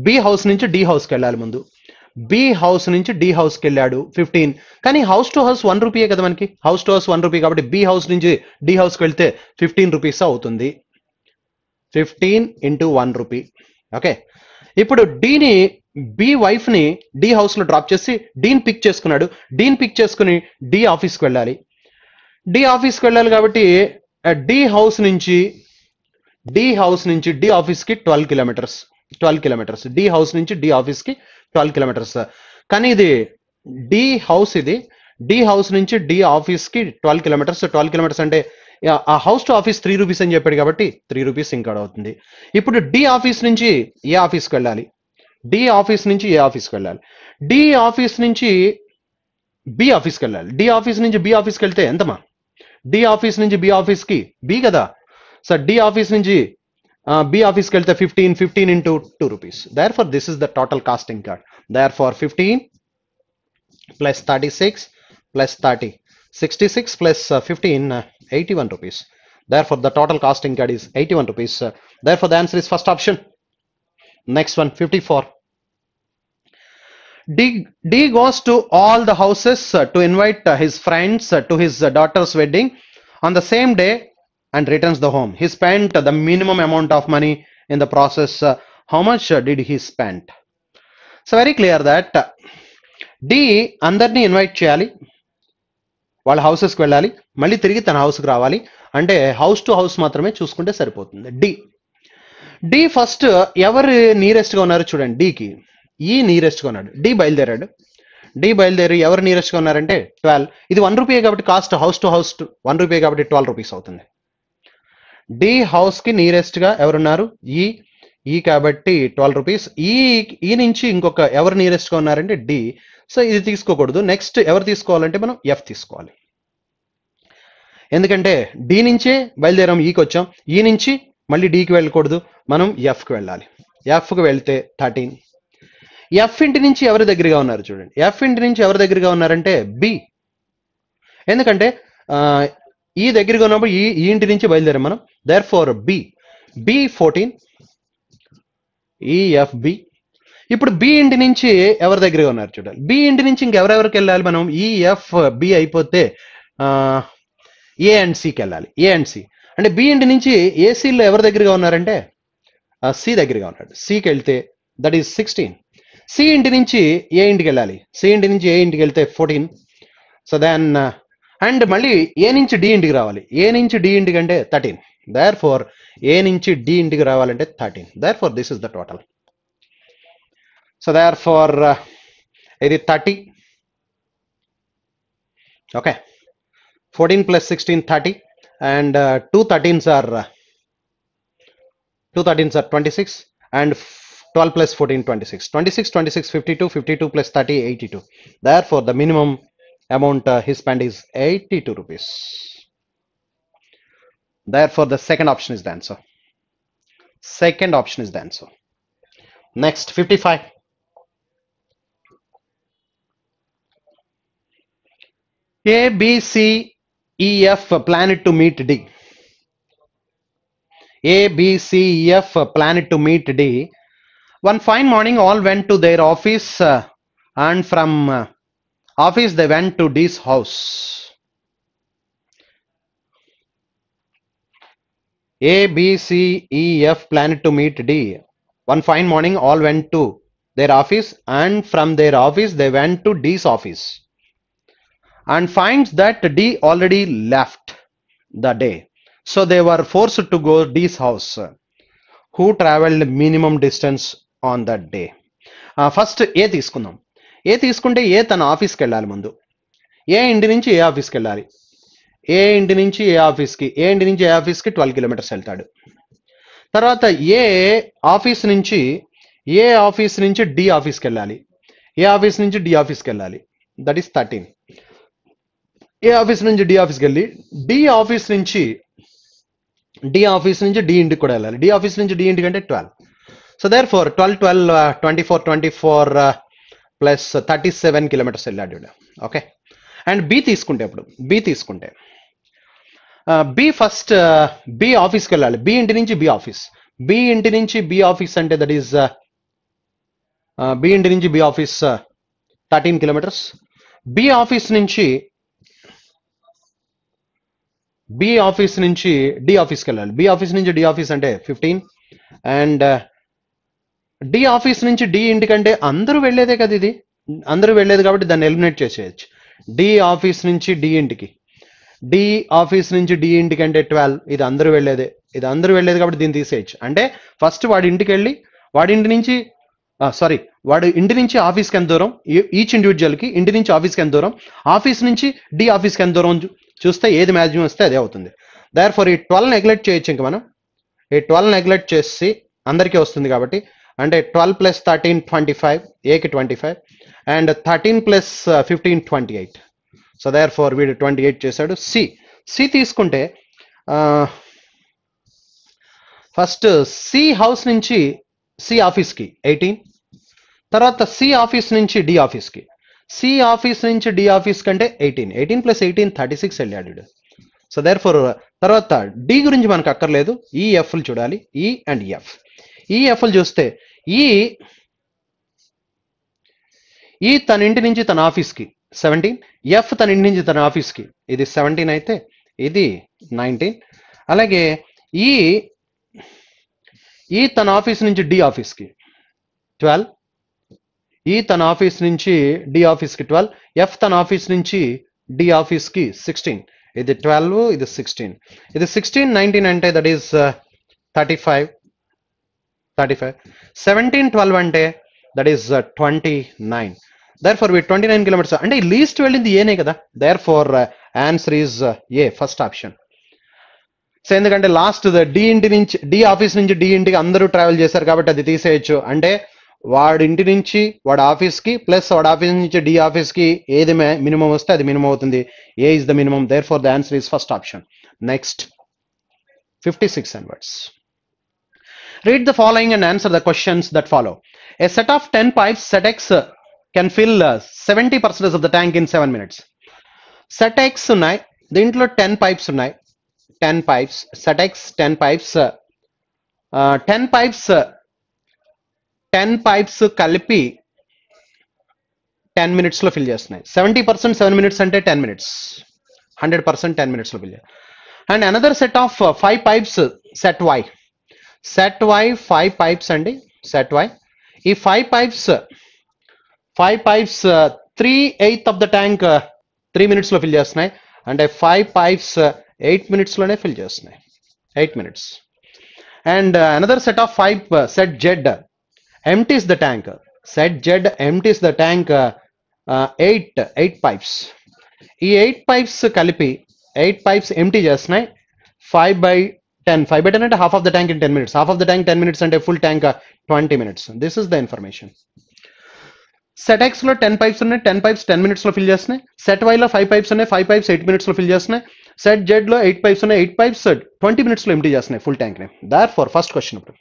B house నుంచి D హౌస్కి వెళ్ళాలి ముందు. బి హౌస్ నుంచి డి హౌస్కి వెళ్ళాడు 15, కానీ హౌస్ టు హౌస్ 1 రూపీయే కదా మనకి, హౌస్ టు హౌస్ 1 రూపీ కాబట్టి బి హౌస్ నుంచి డి హౌస్కి వెళ్తే 15 రూపీస్ అవుతుంది. 15 into 1 రూపీ. ఓకే, ఇప్పుడు డీని బి వైఫ్ ని డి హౌస్ లో డ్రాప్ చేసి డీని పిక్ చేసుకున్నాడు. డీని పిక్ చేసుకుని డి ఆఫీస్కి వెళ్ళాలి. డి ఆఫీస్కి వెళ్ళాలి కాబట్టి డి హౌస్ నుంచి డి ఆఫీస్కి 12 కిలోమీటర్స్. డి హౌస్ నుంచి డి ఆఫీస్కి 12 కిలోమీటర్స్. కానీ ఇది డి హౌస్ నుంచి డి ఆఫీస్కి 12 కిలోమీటర్స్. 12 కిలోమీటర్స్ అంటే ఆ హౌస్ టు ఆఫీస్ 3 రూపీస్ అని చెప్పాడు కాబట్టి 3 రూపీస్ ఇంకా అవుతుంది. ఇప్పుడు డి ఆఫీస్ నుంచి ఏ ఆఫీస్కి వెళ్ళాలి? డి ఆఫీస్ నుంచి ఏ ఆఫీస్కి వెళ్ళాలి? డి ఆఫీస్ నుంచి బి ఆఫీస్కి వెళ్ళాలి. డి ఆఫీస్ నుంచి బి ఆఫీస్కి వెళ్తే ఎంతమా? డి ఆఫీస్ నుంచి బి ఆఫీస్కి బి కదా సార్, డి ఆఫీస్ నుంచి బి ఆఫీస్కి వెళ్తే 15 into 2 rupees. Therefore this is the total cost incurred. Therefore 15 plus 36 plus 30, 66 plus 15, 81 rupees. Therefore the total cost incurred is 81 rupees. Therefore the answer is first option. Next one, 54. D goes to all the houses to invite his friends to his daughter's wedding on the same day and returns the home. He spent the minimum amount of money in the process. How much did he spend? So very clear that D అందరినీ invite చేయాలి, వాళ్ళ హౌసెస్కి వెళ్ళాలి, మళ్ళీ తిరిగి తన హౌస్కి రావాలి, అంటే హౌస్ టు హౌస్ మాత్రమే చూసుకుంటే సరిపోతుంది. డి ఫస్ట్ ఎవరు నియరెస్ట్గా ఉన్నారు చూడండి, డికి ఈ నియరెస్ట్గా ఉన్నాడు. డి బయలుదేరి ఎవరు నియరెస్ట్గా ఉన్నారంటే 12. ఇది 1 రూపీ కాబట్టి cost house to house 1 rupee కాబట్టి 12 రూపీస్ అవుతుంది. డి హౌస్కి నియరెస్ట్గా ఎవరున్నారు? ఈ కాబట్టి 12 రూపీస్. ఈ నుంచి ఇంకొక ఎవరు నియరెస్ట్గా ఉన్నారంటే డి. సో ఇది తీసుకోకూడదు. నెక్స్ట్ ఎవరు తీసుకోవాలంటే మనం ఎఫ్ తీసుకోవాలి, ఎందుకంటే డి నుంచే బయలుదేరాం ఈకి వచ్చాం, ఈ నుంచి మళ్ళీ డికి వెళ్ళకూడదు, మనం ఎఫ్కి వెళ్ళాలి. ఎఫ్కి వెళ్తే 13. ఎఫ్ ఇంటి నుంచి ఎవరి దగ్గరగా ఉన్నారు చూడండి, ఎఫ్ ఇంటి నుంచి ఎవరి దగ్గరగా ఉన్నారంటే బి, ఎందుకంటే ఈ దగ్గరగా ఉన్నప్పుడు ఈ ఇంటి నుంచి బయలుదేరాం మనం. Therefore B 14, EFB. ఇప్పుడు బి ఇంటి నుంచి ఎవరి దగ్గరగా ఉన్నారు చూడాలి. బి ఇంటి నుంచి ఇంకెవరెవరికి వెళ్ళాలి మనం? ఈఎఫ్ బి అయిపోతే ఏ అండ్ సికి వెళ్ళాలి. ఏ అండ్ సి అంటే బి ఇంటి నుంచి ఏసీలో ఎవరి దగ్గరగా ఉన్నారంటే సి దగ్గరగా ఉన్నాడు. సికి వెళ్తే దట్ ఈస్ 16. సి ఇంటి నుంచి ఏ ఇంటికి వెళ్ళాలి. సి ఇంటి నుంచి ఏ ఇంటికి వెళ్తే 14. సో దెన్ అండ్ మళ్ళీ ఏ నుంచి డి ఇంటికి రావాలి. ఏ నుంచి డి ఇంటికి అంటే 13. దేర్ ఫోర్ ఏ నుంచి డి ఇంటికి రావాలంటే 13. Therefore this is the total. So therefore ఇది 30. Okay, 14 plus 16 30 and 2 13s are 26 and 12 plus 14 26 52 52 plus 30 82. Therefore the minimum Amount he spent is 82 rupees. Therefore, the second option is the answer. Second option is the answer. Next, 55. A, B, C, E, F planned to meet D. A, B, C, E, F planned to meet D. One fine morning, all went to their office, and from office they went to D's house. A, B, C, E, F planned to meet D. One fine morning, all went to their office, and from their office they went to D's office, and finds that D already left the day. So they were forced to go D's house. Who traveled minimum distance on that day? First A తీసుకుందాం. ఏ తీసుకుంటే ఏ తన ఆఫీస్కి వెళ్ళాలి. ముందు ఏ ఇంటి నుంచి A ఆఫీస్కి వెళ్ళాలి. ఏ ఇంటి నుంచి ఏ ఆఫీస్కి 12 కిలోమీటర్స్ వెళ్తాడు. తర్వాత ఏ ఆఫీస్ నుంచి డి ఆఫీస్కి వెళ్ళాలి. ఏ ఆఫీస్ నుంచి డి ఆఫీస్కి వెళ్ళాలి. That is 13. ఏ ఆఫీస్ నుంచి డి ఆఫీస్కి వెళ్ళి డి ఆఫీస్ నుంచి డి ఇంటికి కూడా వెళ్ళాలి. డి ఆఫీస్ నుంచి డి ఇంటికి అంటే 12. So therefore 24 plus 37 kilometres వెళ్ళాడు. ఓకే. అండ్ బి తీసుకుంటే ఫస్ట్ బి ఆఫీస్కి వెళ్ళాలి. బి ఇంటి నుంచి బి ఆఫీస్ అంటే దట్ ఈస్ బి ఇంటి నుంచి B office 13 kilometres. B office నుంచి డి ఆఫీస్కి వెళ్ళాలి. బి ఆఫీస్ నుంచి డి ఆఫీస్ అంటే 15. అండ్ డి ఆఫీస్ నుంచి డి ఇంటికంటే అందరూ వెళ్ళేదే కదా, ఇది అందరూ వెళ్ళేది కాబట్టి దాన్ని ఎలిమినేట్ చేసేయచ్చు. డి ఆఫీస్ నుంచి డి ఇంటికి అంటే 12. ఇది అందరూ వెళ్ళేదే కాబట్టి దీన్ని తీసేయచ్చు. అంటే ఫస్ట్ వాడి ఇంటి నుంచి ఆఫీస్కి ఎంత దూరం, ఈచ్ ఇండివిజువల్కి ఇంటి నుంచి ఆఫీస్కి ఎంత దూరం, ఆఫీస్ నుంచి డి ఆఫీస్కి ఎంత దూరం చూస్తే ఏది మ్యాక్సిమం వస్తే అదే అవుతుంది. దేర్ ఫర్ ఈ 12 నెగ్లెక్ట్ చేయొచ్చు. ఇంక మనం ఈ 12 నెగ్లెక్ట్ చేసి అందరికీ వస్తుంది కాబట్టి, అంటే 12 ప్లస్ 13 25, ఏకి 25, and 13 plus 15 28. So therefore వీడు 28 చేశాడు. సి తీసుకుంటే ఫస్ట్ సి హౌస్ నుంచి సి ఆఫీస్కి 18. తర్వాత సి ఆఫీస్ నుంచి డి ఆఫీస్కి అంటే 18 ప్లస్ 18 36 వెళ్ళాడు. సో దేర్ ఫర్ తర్వాత డి గురించి మనకు అక్కర్లేదు. ఈఎఫ్లు చూడాలి. ఈ అండ్ ఎఫ్. ఈఎఫ్లు చూస్తే ఈ తన ఇంటి నుంచి తన ఆఫీస్కి 17, ఎఫ్ తన ఇంటి నుంచి తన ఆఫీస్కి ఇది 17 అయితే ఇది 19. అలాగే ఈ తన ఆఫీస్ నుంచి డి ఆఫీస్కి 12, ఈ తన ఆఫీస్ నుంచి డి ఆఫీస్కి 12, ఎఫ్ తన ఆఫీస్ నుంచి డి ఆఫీస్కి 16. ఇది 12, ఇది 16. ఇది 16 19 అంటే దట్ ఈస్ 35. 17 12 అంటే that is 29. Therefore 29 kilometres అంటే లీస్ట్ వెళ్ళింది ఏనే కదా. Therefore answer is A, first option. So ఎందుకంటే లాస్ట్ డి ఆఫీస్ నుంచి డి ఇంటికి అందరూ ట్రావెల్ చేశారు కాబట్టి అది తీసేయచ్చు. అంటే వాడి ఇంటి నుంచి వాడి ఆఫీస్కి ప్లస్ వాడి ఆఫీస్ నుంచి డి ఆఫీస్కి ఏది మినిమం వస్తే అది మినిమం అవుతుంది. A is the minimum. Therefore the answer is first option. Next 56 onwards. Read the following and answer the questions that follow. A set of 10 pipes set X can fill 70% of the tank in 7 minutes. Set X ఉన్నాయి, దీంట్లో 10 pipes ఉన్నాయి. 10 pipes, set X 10 pipes, 10 pipes కలిపి 10 minutes లో fill చేస్తున్నాయి. 70% 7 minutes అంటే 10 minutes. 100% 10 minutes లో fill చేయాలి. And another set of 5 pipes set Y. Set Y 5 pipes అండి. సెట్ వై ఈ 5 pipes 3/8 of the tank 3 minutes లో ఫిల్ చేస్తున్నాయి. అంటే 5 pipes 8 minutes లోనే ఫిల్ చేస్తున్నాయి. 8 minutes. And another set of 5 set Z empties the tank. Set Z empties the tank 8 pipes. ఈ 8 pipes కలిపి 8 pipes empty చేస్తున్నాయి. 5/10 అంటే half of the tank in 10 minutes. Half of the tank 10 minutes అంటే full tank 20 minutes. This is the information. Set X లో 10 pipes ఉన్నాయి, 10 pipes 10 minutes లో fill చేస్తున్నాయి. Set why లో 5 పైప్స్ ఉన్నాయి, 5 పైప్స్ 8 minutes లో ఫిల్ చేస్తున్నాయి. సెట్ జెడ్ లో 8 పైప్స్ ఉన్నాయి, 8 పైప్స్ 20 minutes లో ఎంటీ చేస్తున్నాయి ఫుల్ ట్యాంక్ ని. దార్ ఫర్ ఫస్ట్ క్వశ్చన్ ఇప్పుడు,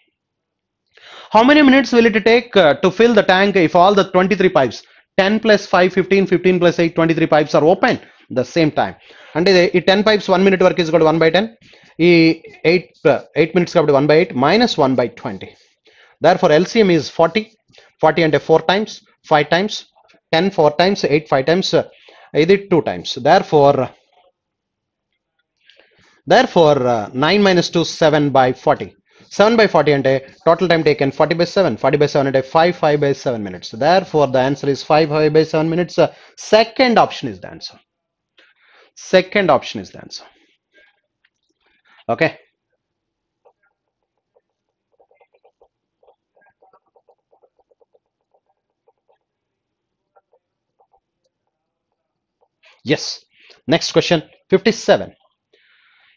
how many minutes will it take to fill the tank if all the 23 pipes 10 plus 5 15 15 plus 8 23 pipes are open the same time? అంటే ఈ 10 pipes 1 minute work is equal to 1/10, ఈ 8 minutes కాబట్టి 1/8 minus 1/20. therefore LCM is 40. 40 అంటే 4 times, 5 times, 10 4 times, 8 5 times, ఇది 2 times. therefore 9 minus 2 7/40. 7/40 అంటే total time taken 40/7. 40/7 అంటే 5/7 minutes. therefore the answer is 5/7 minutes. Second option is the answer. Second option is the answer. Okay. Yes. Next question, 57.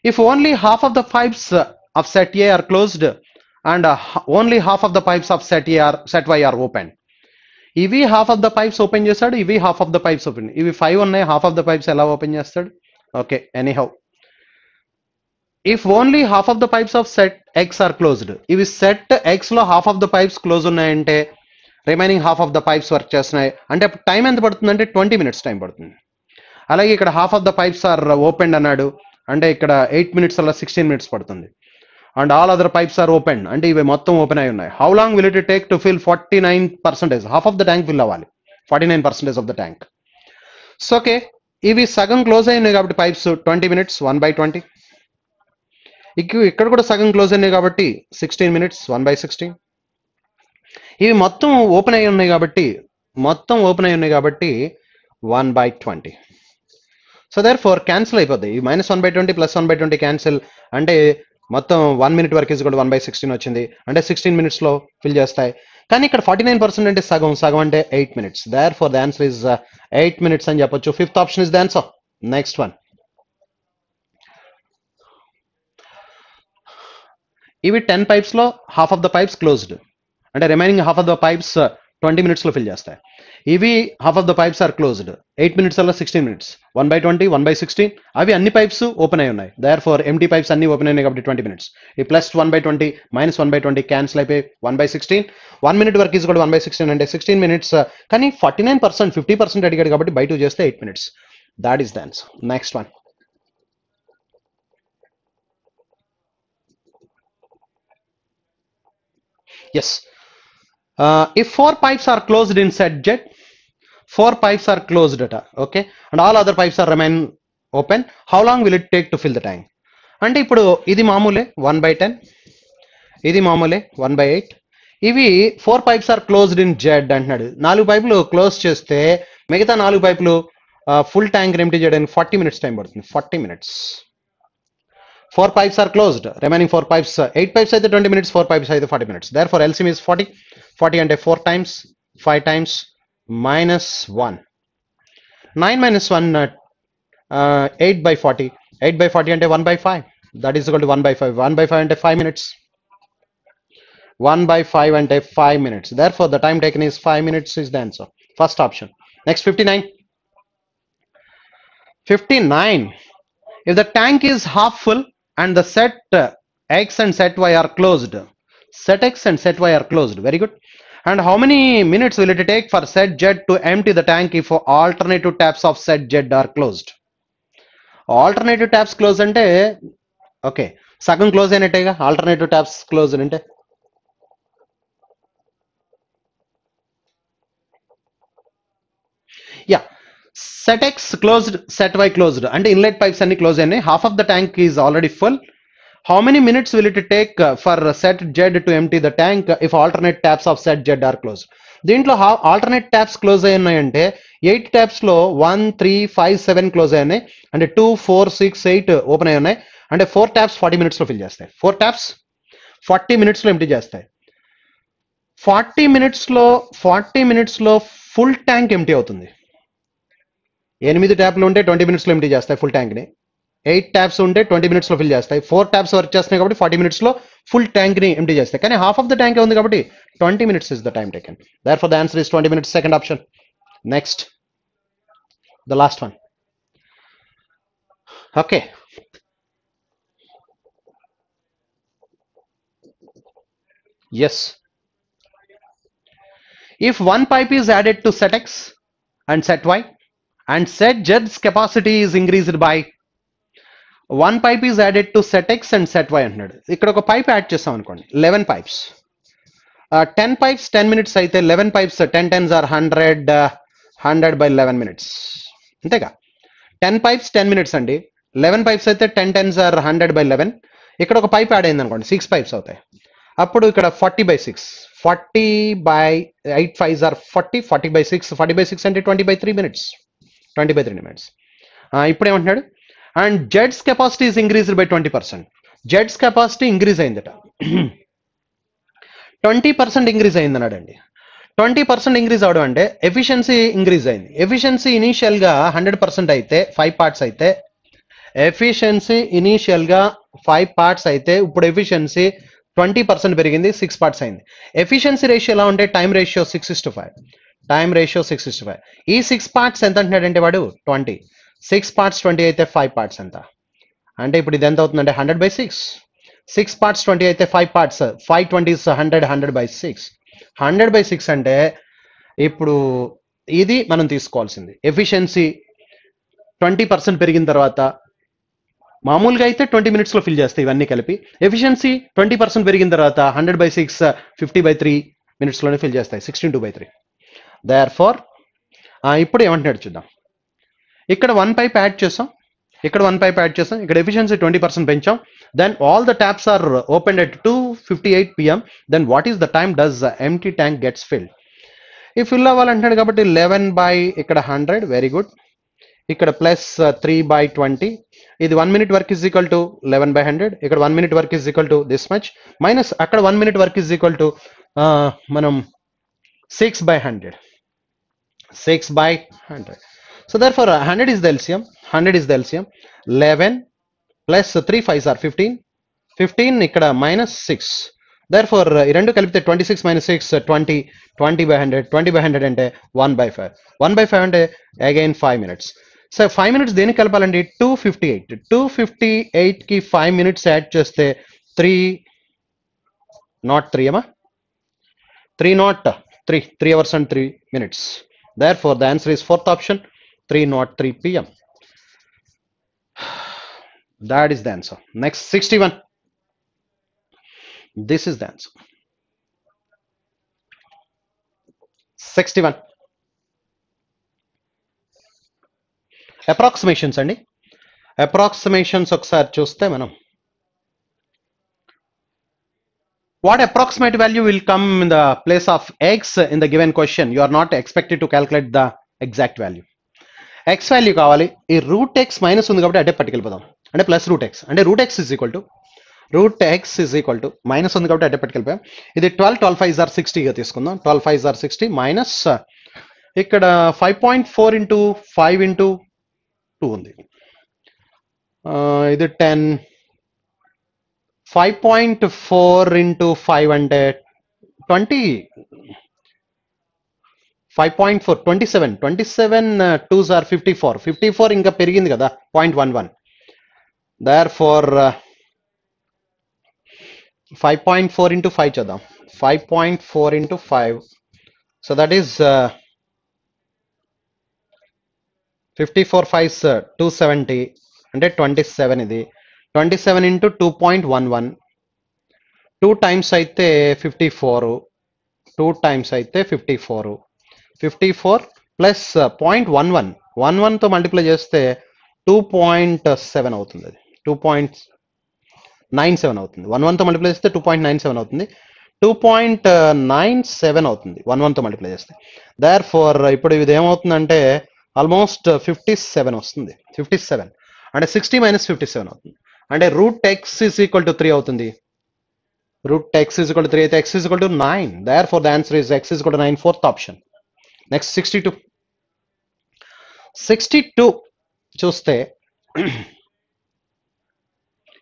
If only half of the pipes of set A are closed and only half of the pipes of set Y are open. ఇవి half of the pipes open చేస్తాడు, ఇవి half of the pipes open. ఇవి 5 ఉన్నాయి, half of the pipes ఎలా open చేస్తాడు? Okay, anyhow, if only half of the pipes of set X are closed, ఇవి set X లో half of the pipes close ఉన్నాయంటే remaining half of the pipes work చేస్తున్నాయి అంటే time ఎంత పడుతుంది అంటే 20 minutes టైం పడుతుంది. అలాగే ఇక్కడ half of the pipes are open అన్నాడు అంటే ఇక్కడ 8 minutes అలా 16 minutes పడుతుంది. And all other pipes are open అంటే ఇవి మొత్తం ఓపెన్ అయి ఉన్నాయి. How long will it take to fill 49%? Half of the tank fill అవ్వాలి, 49% of the tank. So okay, ఇవి సగం క్లోజ్ అయినాయి కాబట్టి పైప్స్ 20 minutes 1/20. ఇక్కడ కూడా సగం క్లోజ్ అయినాయి కాబట్టి 16 minutes 1/16. ఇవి మొత్తం ఓపెన్ అయి ఉన్నాయి కాబట్టి 1/20. సో దేర్ఫోర్ క్యాన్సిల్ అయిపోద్ది. ఈ -1/20 ప్లస్ 1/20 క్యాన్సిల్ అంటే మొత్తం 1 minute వరకు ఈజ్ కూడా 1/16 వచ్చింది అంటే 16 minutes లో ఫిల్ చేస్తాయి. కానీ ఇక్కడ 49% అంటే సగం, సగం అంటే 8 minutes. Therefore the answer is 8 minutes అని చెప్పొచ్చు. Fifth option is the answer. Next one, ఇవి 10 pipes లో half of the pipes closed అంటే remaining half of the pipes 20 minutes లో ఫిల్ చేస్తాయి. ఇవి half of the pipes are closed 8 minutes అలా 16 minutes 1/20 1/16. అవి అన్ని పైప్స్ ఓపెన్ అయి ఉన్నాయి. దేర్ ఫోర్ ఎంటీ పైప్స్ అన్ని ఓపెన్ అయినాయి కాబట్టి 20 minutes. ఈ ప్లస్ 1/20 మైనస్ 1/20 క్యాన్సిల్ అయిపోయి 1/16. 1 minute వర్క్ ఈజ్ కూడా 1/16 అంటే 16 minutes. కానీ 49% 50% అడిగాడు కాబట్టి బై 2 చేస్తే 8 minutes. That is the answer. Next one, yes, if 4 pipes are closed in set Z, 4 pipes are closed at, okay, and all other pipes are remain open, how long will it take to fill the tank? అంటే ఇప్పుడు ఇది మామూలే 1/10, ఇది మామూలే 1/8. ఇవి 4 pipes are closed in Z అంటున్నాడు. 4 పైపులు close చేస్తే మిగతా 4 పైపులు ఫుల్ ట్యాంక్ ఎంప్టీ చేయడానికి 40 minutes టైం పడుతుంది. 40 minutes. 4 pipes are closed, remaining 4 pipes, 8 pipes అయితే 20 minutes, 4 pipes అయితే 40 minutes. Therefore LCM is 40. 40 అంటే 4 times, 5 times, minus 1. 9 minus 1, 8/40. 8/40 అంటే 1/5. That is equal to 1/5. 1/5 అంటే 5 minutes. 1/5 అంటే 5 minutes. Therefore the time taken is 5 minutes is the answer. First option. Next 59. 59. If the tank is half full and the set X and set Y are closed. Set X and set Y are closed. Very good. And how many minutes will it take for set Z to empty the tank if alternative taps of set Z are closed? Alternative taps closed అంటే okay, సగం close అయినట్టేగా alternative taps close అంటే. Yeah, set X closed, set Y closed అంటే inlet pipes అన్ని close అయినాయి. Half of the tank is already full. How many minutes will it take for set Z to empty the tank if alternate taps of set Z are closed? దీంట్లో alternate taps close అయి ఉన్నాయంటే 8 taps లో 1 3 5 7 close అయి ఉన్నాయి అంటే 2 4 6 8 open అయి ఉన్నాయి అంటే 4 taps 40 minutes లో ఫిల్ చేస్తాయి. 4 taps 40 minutes లో ఎంప్టీ చేస్తాయి. 40 minutes లో ఫుల్ ట్యాంక్ ఎంప్టీ అవుతుంది. 8 ట్యాప్లు ఉంటే 20 minutes లో ఎంప్టీ చేస్తాయి ఫుల్ ట్యాంక్ ని. 8 taps ఉంటే 20 minutes లో ఫిల్ చేస్తాయి. 4 taps వర్క్ చేస్తున్నాయి కాబట్టి 40 minutes లో ఫుల్ ట్యాంక్ ని ఎంప్టీ చేస్తాయి. కానీ హాఫ్ ఆఫ్ ద ట్యాంక్ ఉంది కాబట్టి 20 minutes is the time taken. Therefore the answer is 20 minutes. Second option. Next, the last one. Okay. Yes. If one pipe is added to set X and set Y and set Z's capacity is increased by one pipe is added to set X and set Y అంటున్నాడు. ఇక్కడ ఒక pipe add చేస్తాం అనుకోండి 11 pipes. 10 pipes 10 minutes అయితే 11 pipes 10 tens are 100 100 by 11 minutes అంతేగా 10 pipes 10 minutes అండి 11 pipes అయితే 10 tens are 100 by 11 ఇక్కడ ఒక పైప్ యాడ్ అయింది అనుకోండి 6 pipes అవుతాయి అప్పుడు ఇక్కడ 40 by 6 40 by 8 5s are 40 40 by 6 40 by 6 అంటే 20 by 3 minutes 20 by 3 minutes ఇప్పుడు ఏమంటున్నాడు and Z's capacity is increased by 20%. Z's capacity increase అయిందట 20% ఇంక్రీజ్ అయింది అన్నాడండి 20% ఇంక్రీజ్ అవడం అంటే ఎఫిషియన్సీ ఇంక్రీజ్ అయింది ఎఫిషియన్సీ ఇనీషియల్గా 100% అయితే 5 parts అయితే ఎఫిషియన్సీ ఇనీషియల్గా 5 parts అయితే ఇప్పుడు ఎఫిషియన్సీ 20% పెరిగింది 6 parts అయింది ఎఫిషియన్సీ రేషియో ఎలా ఉంటే టైం రేషియో 6:5 టైం రేషియో 6:5 ఈ 6 parts ఎంత అంటున్నాడంటే వాడు 20 6 parts 20 అయితే 5 parts ఎంత అంటే ఇప్పుడు ఇది ఎంత అవుతుందంటే 100 by 6 6 parts 20 అయితే 5 parts 5 20s 100 100 by 6 100 by 6 అంటే ఇప్పుడు ఇది మనం తీసుకోవాల్సింది ఎఫిషియన్సీ 20% పెరిగిన తర్వాత మామూలుగా అయితే 20 minutes లో ఫిల్ చేస్తాయి ఇవన్నీ కలిపి ఎఫిషియన్సీ 20% పెరిగిన తర్వాత 100 by 6 50 by 3 minutes లోనే ఫిల్ చేస్తాయి 16 by 3 therefore ఇప్పుడు ఏమంటున్నాడు చూద్దాం ఇక్కడ 1 pipe యాడ్ చేసాం ఇక్కడ 1 pipe యాడ్ చేసాం ఇక్కడ ఎఫిషియన్సీ 20% పెంచాం then all the taps are opened at 2:58 p.m. then what is the time does the empty tank gets filled if fill అవ్వాలంటున్నాడు కాబట్టి 11 by ఇక్కడ 100 very good ఇక్కడ ప్లస్ 3 by 20 ఇది 1 minute work is equal to 11 by 100 ఇక్కడ 1 minute work is equal to this much minus అక్కడ 1 minute work is equal to మనం 6 by 100 6 by 100 so therefore 100 is the LCM 100 is the LCM 11 plus 3 5s are 15 15 ఇక్కడ minus 6 therefore ఈ రెండు కలిపితే 26 minus 6 20 20 by 100 20 by 100 అంటే 1 by 5 1 by 5 అంటే again 5 minutes so 5 minutes దేనికి కలపాలండి 258 258 కి 5 minutes యాడ్ చేస్తే 3 not 3 అమ్మా 3 not 3 3 hours and 3 minutes therefore the answer is fourth option 3:03 p.m. That is the answer. Next 61. This is the answer. 61. Approximations అండి approximations ఒకసారి చూస్తే మనం what approximate value will come in the place of x in the given question you are not expected to calculate the exact value x value కావాలి ఈ root x minus ఉంది కాబట్టి అటే పట్టుకెళ్ళిపోదాం అంటే ప్లస్ రూట్ ఎక్స్ అంటే root x is equal to minus ఉంది కాబట్టి అటే పట్టుకెళ్ళిపోయాం ఇది 12 12 5s are 60గా తీసుకుందాం 12 5s are 60 మైనస్ ఇక్కడ 5.4 into 5 into 2 ఉంది ఇది 10 5.4 into 5 అంటే 20 5.4 27 2s are 54 ఇంకా పెరిగింది కదా 0.11 therefore 5.4 into 5 చేద్దాం 5.4 into 5 so that is 54 5s 270 అంటే 27 ఇది 27 into 2.11 2 times అయితే 54 2 times అయితే 54 ప్లస్ 0.11 తో మల్టిప్లై చేస్తే 2.7 అవుతుంది అది 2.97 అవుతుంది 11 తో మల్టిప్లై చేస్తే 2.97 అవుతుంది 2.97 అవుతుంది 11 తో మల్టిప్లై చేస్తే therefore ఇప్పుడు ఇది ఏమవుతుందంటే ఆల్మోస్ట్ 57 వస్తుంది 57 అంటే 60 minus 57 అవుతుంది అంటే root x is equal to 3 అవుతుంది root x is equal to 3 అయితే X is equal to 9 therefore the answer is x is equal to 9 fourth option next 62 చూస్తే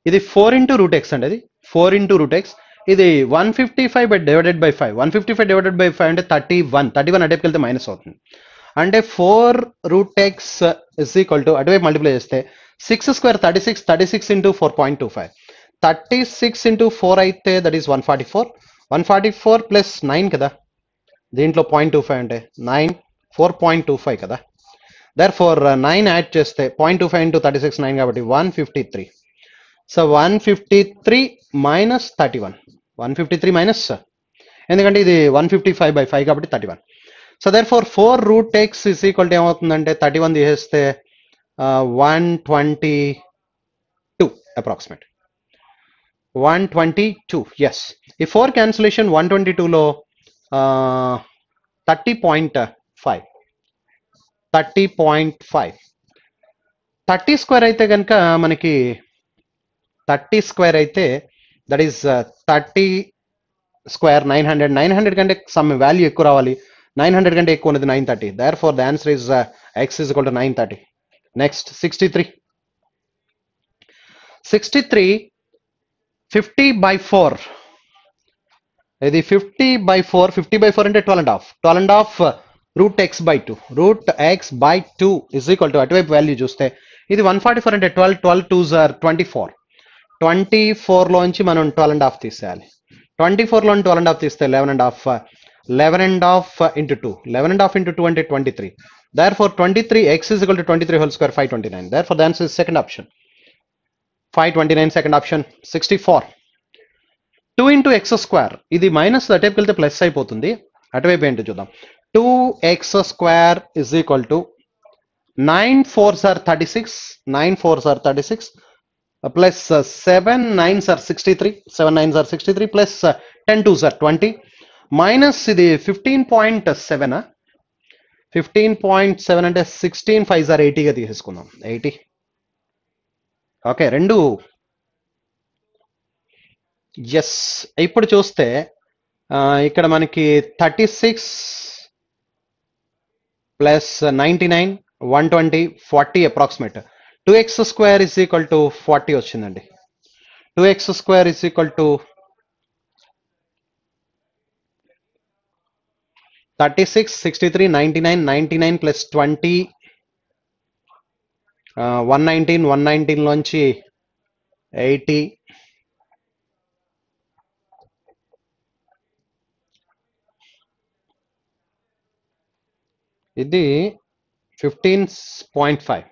ఇది 4 into root x అండి అది 4 into root x ఇది 155 divided by 5 155 divided by 5 అంటే 31 అటేపుకి వెళ్తే minus అవుతుంది అంటే 4 √x ఇస్ ఈక్వల్ టు అటువైపు మల్టిప్లై చేస్తే 6² 36 36 ఇంటూ 4.25 36 ఇంటూ 4 అయితే దట్ ఈస్ 144 144 ప్లస్ 9 కదా దీంట్లో 0.25 అంటే 9 4.25 కదా దర్ ఫోర్ 9 యాడ్ చేస్తే 0.25 ఇంటూ 36 9 కాబట్టి 153 సో 153 మైనస్ 31 153 మైనస్ ఎందుకంటే ఇది 155/5 కాబట్టి 31 so therefore 4 √x is equal to ఏమవుతుందంటే 31 తీసేస్తే 122 అప్రాక్సిమేట్ 122 ఎస్ ఈ 4 క్యాన్సిలేషన్ 122లో 30.5 30 స్క్వేర్ అయితే కనుక మనకి 30 స్క్వేర్ అయితే దట్ ఈస్ 30 స్క్వేర్ 900 కంటే సమ్ వాల్యూ ఎక్కువ రావాలి 900 కంటే ఎక్కువ ఉన్నది 930 therefore the answer is x is equal to 930 next 63 50/4 ఇది 50/4 50/4 అంటే 12.5 √x/2 √x/2 is equal to అటువైపు వాల్యూ చూస్తే ఇది 144 అంటే 12 2s are 24 24లోంచి మనం 12.5 తీసేయాలి 24లో 12.5 తీస్తే 11.5 11.5 into 2 11.5 into 2 అంటే 23 therefore 23 x is equal to 23 whole square 529 therefore the answer is second option 529 second option 64 2 into x square ఇది మైనస్ అటువైపు వెళ్తే ప్లస్ అయిపోతుంది అటువైపు ఏంటో చూద్దాం 2x square is equal to 9 4s are 36 9 4s are 36 plus 7 9s are 63 7 9s are 63 plus 10 2s are 20 minus ఇది 15.7 15.7 అంటే 16 5s are 80 గా తీసేసుకుందాం 80 ఓకే రెండు ఎస్ ఇప్పుడు చూస్తే ఇక్కడ మనకి 36 plus 99 120 40 approximate 2x square is equal to 40 వచ్చిందండి 2x square is equal to 36 63 99 99 plus 20 119 లోంచి 80 ఇది 15.5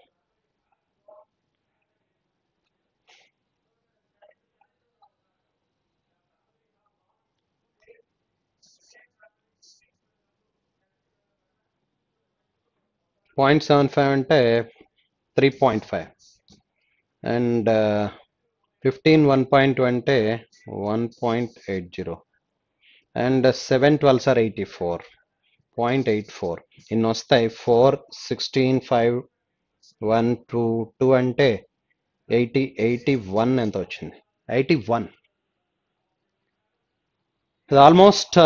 0.75 అంటే 3.5 అండ్ 15 1.2 అంటే 1.80 అండ్ 7 12s are 84.84 ఇన్ని వస్తాయి 4 16 5 1 2 2 అంటే 80 81 ఎంత వచ్చింది 81 ఇది ఆల్మోస్ట్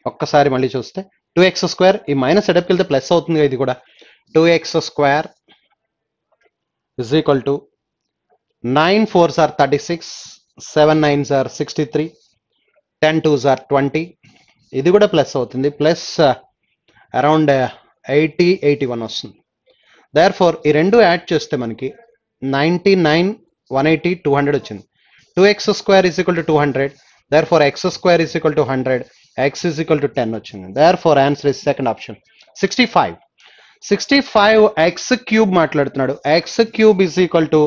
ఒక్కసారి మళ్ళీ చూస్తే 2x స్క్వేర్ ఈ మైనస్ ఎడప్కి వెళ్తే ప్లస్ అవుతుంది ఇది కూడా 2x square is equal to 9 4s are 36 7 9s are 63 10 2s are 20 ఇది కూడా ప్లస్ అవుతుంది ప్లస్ అరౌండ్ 80 81 వస్తుంది దేర్ ఫోర్ ఈ రెండు యాడ్ చేస్తే మనకి 99 180 200 వచ్చింది 2x square is equal to 200 therefore x square is equal to 100 x is equal to 10 వచ్చింది therefore answer is second option 65 x cube మాట్లాడుతున్నాడు x cube is equal to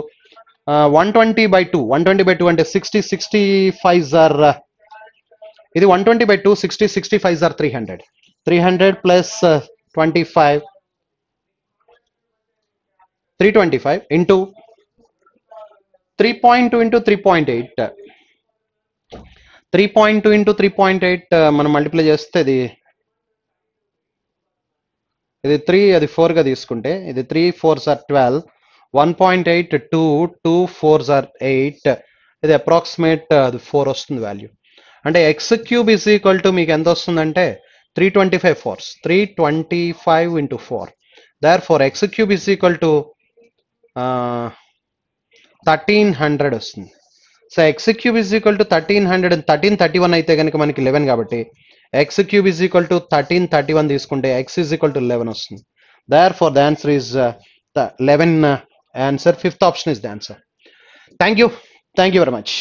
120/2 120/2 అంటే 60 65s are ఇది 120/2 60 65s are 300 300 plus 25 325 into 3.2 into 3.8 3.2 into 3.8 మనం multiply చేస్తే ఇది 3 అది 4 గా తీసుకుంటే ఇది 3 4s are 12 1.8 2 2 4s are 8 ఇది అప్రాక్సిమేట్ అది 4 వస్తుంది వాల్యూ అంటే x cube is equal to మీకు ఎంత వస్తుందంటే 325 4s 325 into 4 therefore x cube is equal to 1300 వస్తుంది so x cube is equal to 1300 and 1331 అయితే కనుక మనకి 11 కాబట్టి x cube is equal to 1331 తీసుకుంటే ఎక్స్ ఈజ్ ఈక్వల్ టు 11 వస్తుంది. Therefore the answer is the 11 answer. Fifth option is the answer. Thank you very much.